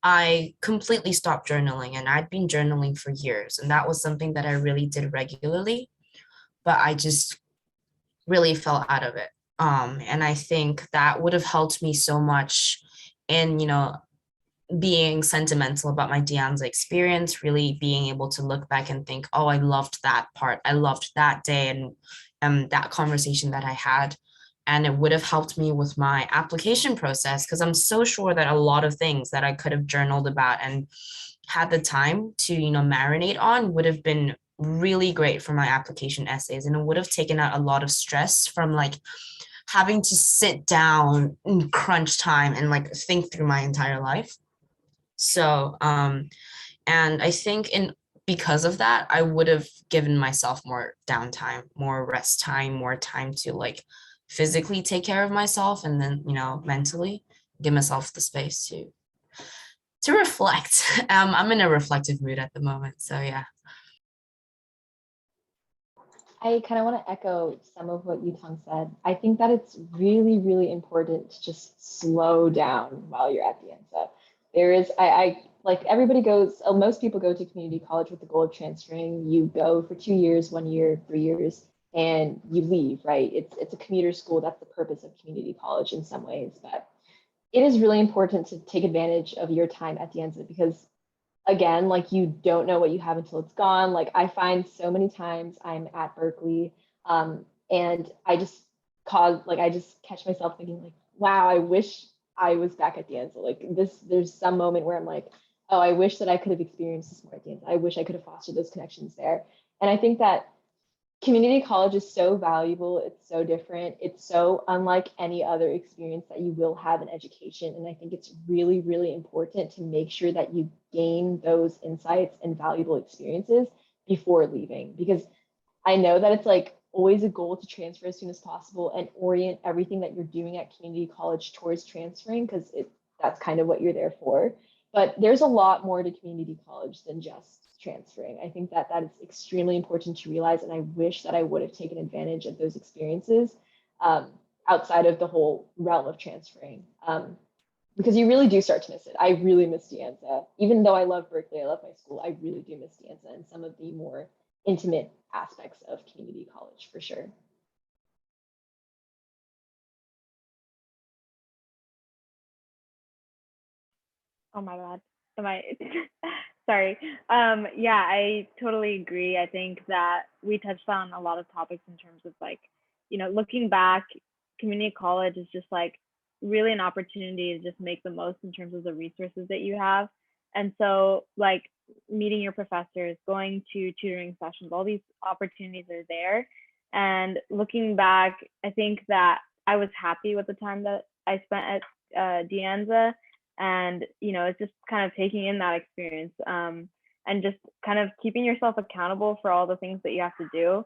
I completely stopped journaling, and I'd been journaling for years, and that was something that I really did regularly, but I just really fell out of it. And I think that would have helped me so much in, being sentimental about my De Anza experience, really being able to look back and think, oh, I loved that part. I loved that day and that conversation that I had. And it would have helped me with my application process, because I'm so sure that a lot of things that I could have journaled about and had the time to, marinate on would have been really great for my application essays. And it would have taken out a lot of stress from like having to sit down in crunch time and like think through my entire life. So, and I think because of that, I would have given myself more downtime, more rest time, more time to like physically take care of myself, and then, mentally give myself the space to reflect. I'm in a reflective mood at the moment. So yeah. I kind of want to echo some of what Yuetong said. I think that it's really, really important to just slow down while you're at the Anza. There is, I like everybody goes, most people go to community college with the goal of transferring. You go for 2 years, 1 year, 3 years, and you leave, right? It's a commuter school. That's the purpose of community college in some ways. But it is really important to take advantage of your time at the Anza, because again, like you don't know what you have until it's gone. Like I find so many times I'm at Berkeley and I just catch myself thinking like, wow, I wish I was back at the Anza. Like there's some moment where I'm like, oh, I wish that I could have experienced this more at the Anza. I wish I could have fostered those connections there. And I think that community college is so valuable. It's so different. It's so unlike any other experience that you will have in education. And I think it's really, really important to make sure that you gain those insights and valuable experiences before leaving, because I know that it's like always a goal to transfer as soon as possible and orient everything that you're doing at community college towards transferring, because that's kind of what you're there for. But there's a lot more to community college than just transferring. I think that is extremely important to realize, and I wish that I would have taken advantage of those experiences outside of the whole realm of transferring, because you really do start to miss it. I really miss De Anza. Even though I love Berkeley, I love my school, I really do miss De Anza and some of the more intimate aspects of community college for sure. Oh my God. Am I sorry. Yeah, I totally agree. I think that we touched on a lot of topics in terms of like, looking back, community college is just like really an opportunity to just make the most in terms of the resources that you have. And so like meeting your professors, going to tutoring sessions, all these opportunities are there. And looking back, I think that I was happy with the time that I spent at De Anza. And it's just kind of taking in that experience and just kind of keeping yourself accountable for all the things that you have to do.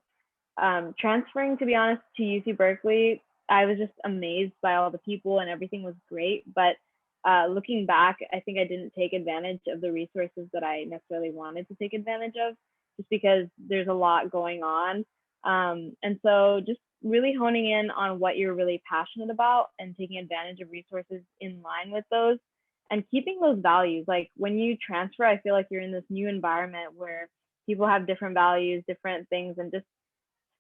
Transferring, to be honest, to UC Berkeley, I was just amazed by all the people and everything was great. But looking back, I think I didn't take advantage of the resources that I necessarily wanted to take advantage of, just because there's a lot going on. And so just really honing in on what you're really passionate about and taking advantage of resources in line with those, and keeping those values. Like when you transfer, I feel like you're in this new environment where people have different values, different things, and just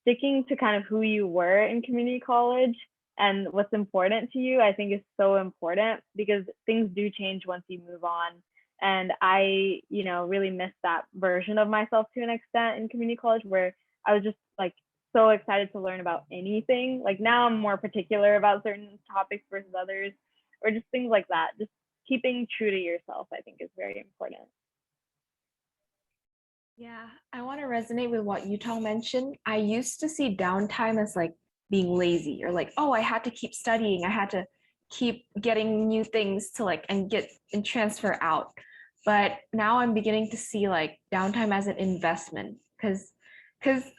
sticking to kind of who you were in community college and what's important to you, I think is so important, because things do change once you move on. And I, really missed that version of myself to an extent in community college, where I was just like so excited to learn about anything. Like now I'm more particular about certain topics versus others, or just things like that. Just keeping true to yourself, I think, is very important. Yeah, I want to resonate with what Yuetong mentioned. I used to see downtime as like being lazy or like, oh, I had to keep studying. I had to keep getting new things to like and get and transfer out. But now I'm beginning to see like downtime as an investment because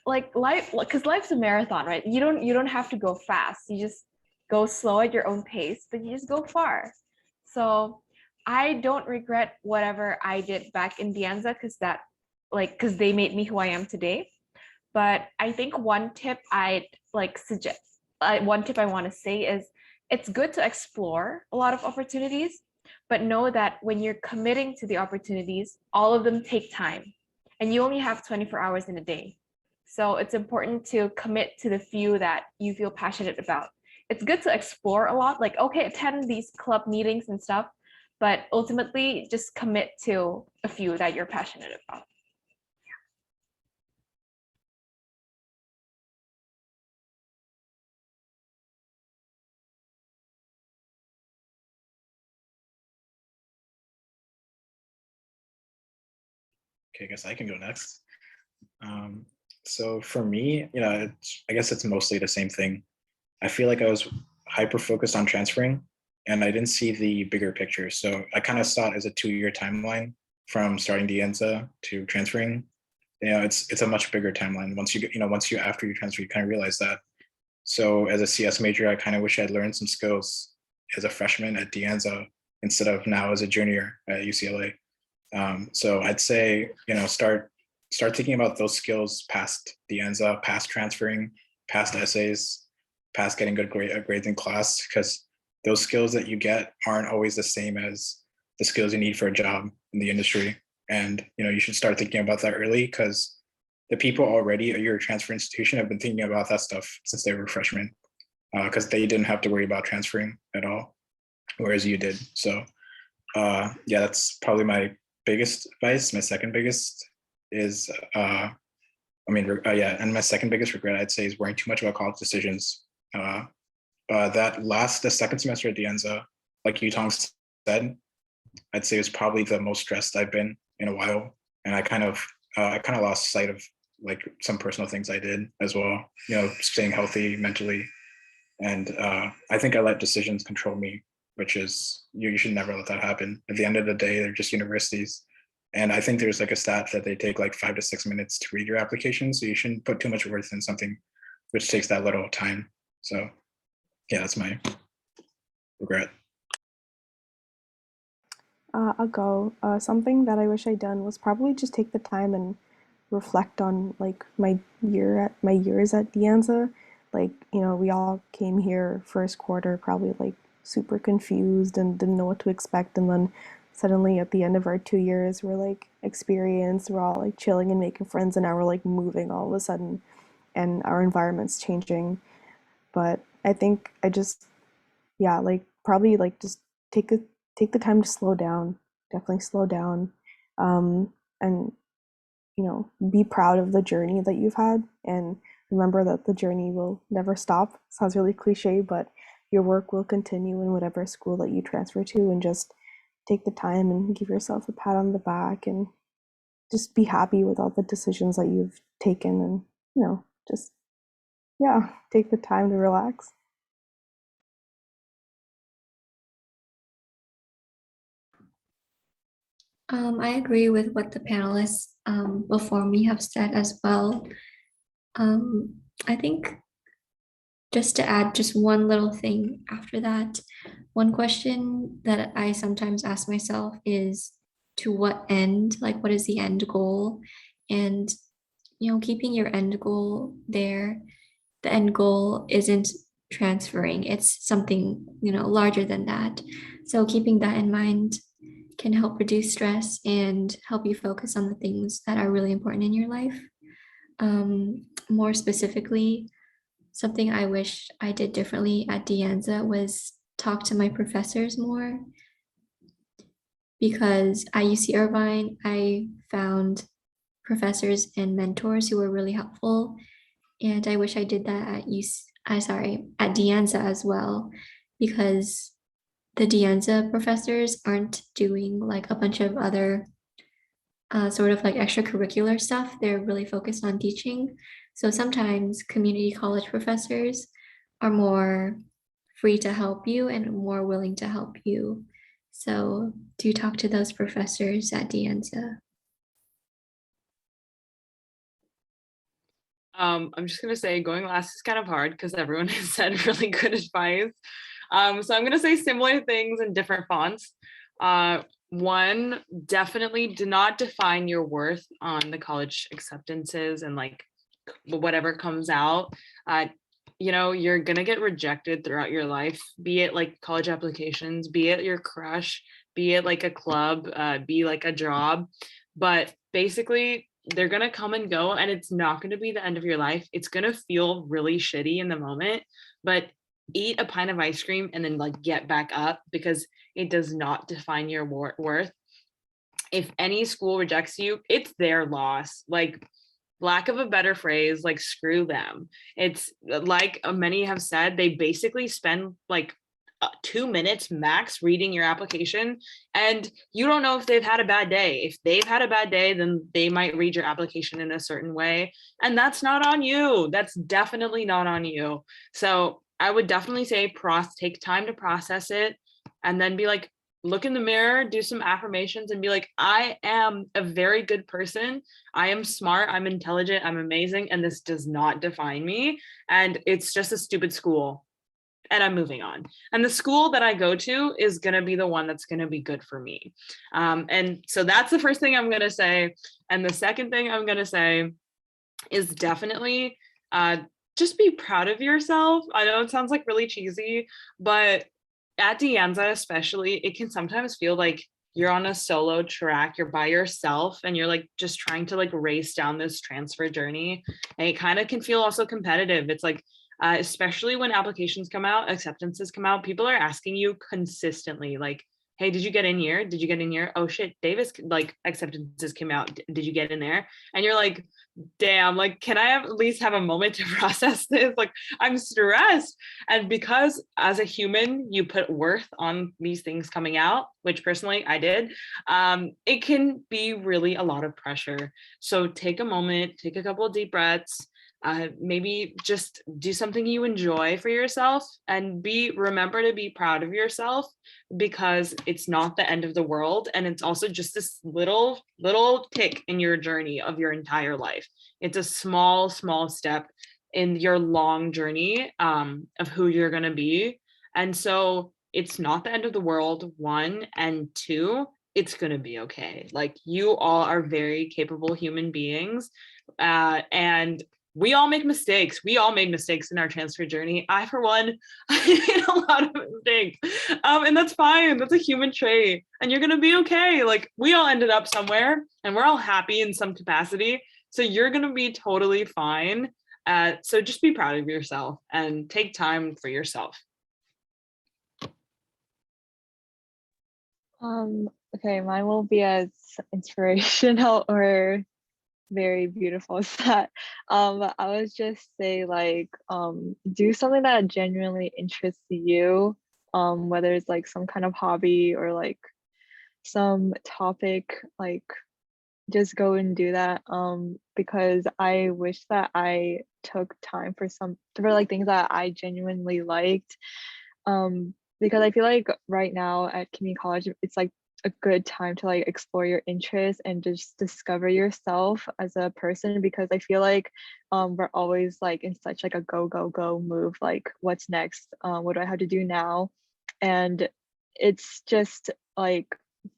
like life because life's a marathon, right? You don't have to go fast. You just go slow at your own pace, but you just go far. So I don't regret whatever I did back in Dianza because they made me who I am today. But I think one tip I'd like suggest, one tip I want to say is it's good to explore a lot of opportunities, but know that when you're committing to the opportunities, all of them take time and you only have 24 hours in a day. So it's important to commit to the few that you feel passionate about. It's good to explore a lot, like, okay, attend these club meetings and stuff, but ultimately just commit to a few that you're passionate about. Okay, I guess I can go next. So for me, I guess it's mostly the same thing. I feel like I was hyper focused on transferring and I didn't see the bigger picture. So I kind of saw it as a 2-year timeline from starting Dianza to transferring. It's a much bigger timeline. After you transfer, you kind of realize that. So as a CS major, I kind of wish I'd learned some skills as a freshman at Dianza instead of now as a junior at UCLA. So I'd say, start thinking about those skills past Dianza, past transferring, past essays, past getting good grades in class, because those skills that you get aren't always the same as the skills you need for a job in the industry. And, you should start thinking about that early because the people already at your transfer institution have been thinking about that stuff since they were freshmen, because they didn't have to worry about transferring at all, whereas you did. So yeah, that's probably my biggest advice. My second biggest is, and my second biggest regret, I'd say, is worrying too much about college decisions. The second semester at Dianza, like Yuetong said, I'd say was probably the most stressed I've been in a while. And I kind of lost sight of like some personal things I did as well, staying healthy mentally. And I think I let decisions control me, which is, you should never let that happen. At the end of the day, they're just universities. And I think there's like a stat that they take like 5 to 6 minutes to read your application. So you shouldn't put too much worth in something which takes that little time. So yeah, that's my regret. I'll go. Something that I wish I'd done was probably just take the time and reflect on like my years at Dianza. Like, we all came here first quarter probably like super confused and didn't know what to expect, and then suddenly at the end of our 2 years we're like experienced, we're all like chilling and making friends, and now we're like moving all of a sudden and our environment's changing. But I think I just, yeah, like probably like just take the time to slow down, definitely slow down, and be proud of the journey that you've had, and remember that the journey will never stop. Sounds really cliche, but your work will continue in whatever school that you transfer to, and just take the time and give yourself a pat on the back and just be happy with all the decisions that you've taken, and just, yeah, take the time to relax. I agree with what the panelists before me have said as well. I think just to add just one little thing after that, one question that I sometimes ask myself is, to what end? Like, what is the end goal? And, keeping your end goal there, the end goal isn't transferring, it's something, larger than that. So keeping that in mind can help reduce stress and help you focus on the things that are really important in your life. More specifically, something I wish I did differently at Dianza was talk to my professors more, because at UC Irvine, I found professors and mentors who were really helpful. And I wish I did that at Dianza as well, because the De Anza professors aren't doing like a bunch of other sort of like extracurricular stuff. They're really focused on teaching. So sometimes community college professors are more free to help you and more willing to help you. So do talk to those professors at De Anza. I'm just gonna say going last is kind of hard because everyone has said really good advice. So I'm gonna say similar things in different fonts. One, definitely do not define your worth on the college acceptances and like whatever comes out. You know, you're gonna get rejected throughout your life, be it like college applications, be it your crush, be it like a club, be like a job. But basically, they're gonna come and go, and it's not gonna be the end of your life. It's gonna feel really shitty in the moment, but eat a pint of ice cream and then like get back up because it does not define your worth. If any school rejects you, it's their loss. Like, lack of a better phrase, like screw them. It's like many have said, they basically spend like 2 minutes max reading your application, and you don't know if they've had a bad day. If they've had a bad day, then they might read your application in a certain way, and that's not on you. That's definitely not on you. So I would definitely say take time to process it, and then be like, look in the mirror, do some affirmations, and be like, I am a very good person. I am smart, I'm intelligent, I'm amazing, and this does not define me. And it's just a stupid school, and I'm moving on. And the school that I go to is going to be the one that's going to be good for me. And so that's the first thing I'm going to say. And the second thing I'm going to say is definitely just be proud of yourself. I know it sounds like really cheesy, but at De Anza especially, it can sometimes feel like you're on a solo track, you're by yourself, and you're like just trying to like race down this transfer journey. And it kind of can feel also competitive. It's like, especially when applications come out, acceptances come out, people are asking you consistently, like, hey, did you get in here? Did you get in here? Oh shit, Davis, like acceptances came out. Did you get in there? And you're like, damn, like, can I at least have a moment to process this? Like, I'm stressed. And because as a human, you put worth on these things coming out, which personally I did, it can be really a lot of pressure. So take a moment, take a couple of deep breaths, maybe just do something you enjoy for yourself, and remember to be proud of yourself, because it's not the end of the world, and it's also just this little tick in your journey of your entire life. It's a small step in your long journey of who you're going to be. And so it's not the end of the world, one, and two, it's going to be okay. Like, you all are very capable human beings, and we all make mistakes. We all made mistakes in our transfer journey. I, for one, I made a lot of mistakes. And that's fine. That's a human trait. And you're going to be okay. Like, we all ended up somewhere, and we're all happy in some capacity. So you're going to be totally fine. So just be proud of yourself and take time for yourself. Okay, mine will be as inspirational or very beautiful as that. I would just say, like, do something that genuinely interests you, whether it's like some kind of hobby or like some topic, like just go and do that, because I wish that I took time for like things that I genuinely liked, because I feel like right now at community college it's like a good time to like explore your interests and just discover yourself as a person, because I feel like we're always like in such like a go move, like what's next, what do I have to do now, and it's just like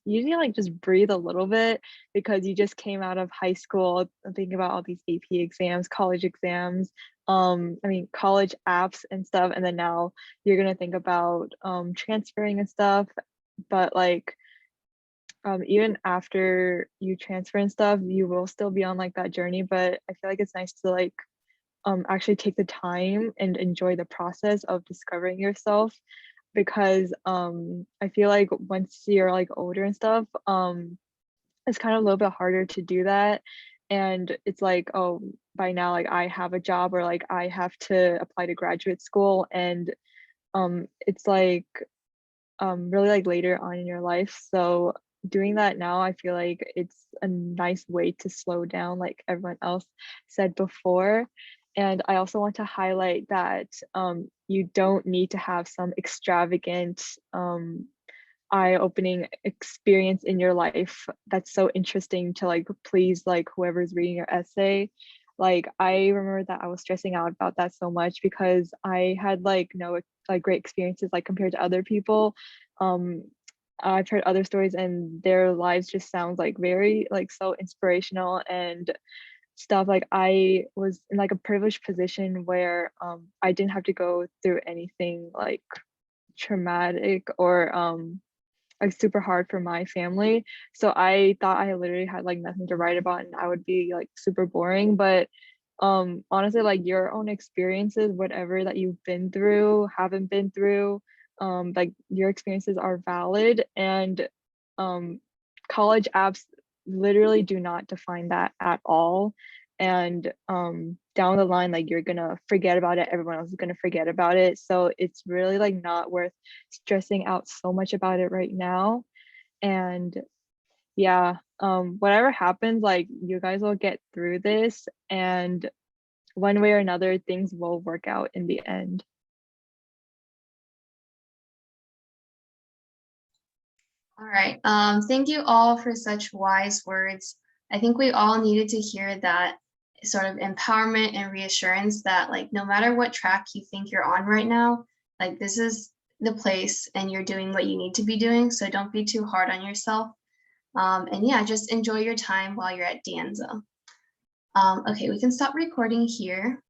you need to like just breathe a little bit, because you just came out of high school thinking about all these AP exams, college exams, college apps and stuff, and then now you're gonna think about transferring and stuff. But like even after you transfer and stuff, you will still be on like that journey, but I feel like it's nice to like actually take the time and enjoy the process of discovering yourself, because I feel like once you're like older and stuff, it's kind of a little bit harder to do that. And it's like, oh, by now like I have a job, or like I have to apply to graduate school, and it's like really like later on in your life. So doing that now, I feel like it's a nice way to slow down, like everyone else said before. And I also want to highlight that you don't need to have some extravagant eye-opening experience in your life that's so interesting to like please like whoever's reading your essay. Like I remember that I was stressing out about that so much because I had like no like great experiences like compared to other people. I've heard other stories and their lives just sounds like very like so inspirational and stuff. Like I was in like a privileged position where I didn't have to go through anything like traumatic or like super hard for my family. So I thought I literally had like nothing to write about and I would be like super boring. But honestly, like your own experiences, whatever that you've been through, haven't been through, like your experiences are valid, and college apps literally do not define that at all. And down the line, like you're gonna forget about it, everyone else is gonna forget about it, so it's really like not worth stressing out so much about it right now. And yeah, whatever happens, like you guys will get through this, and one way or another things will work out in the end. All right. Thank you all for such wise words. I think we all needed to hear that sort of empowerment and reassurance that like no matter what track you think you're on right now, like this is the place and you're doing what you need to be doing. So don't be too hard on yourself. And yeah, just enjoy your time while you're at De Anza. Okay, we can stop recording here.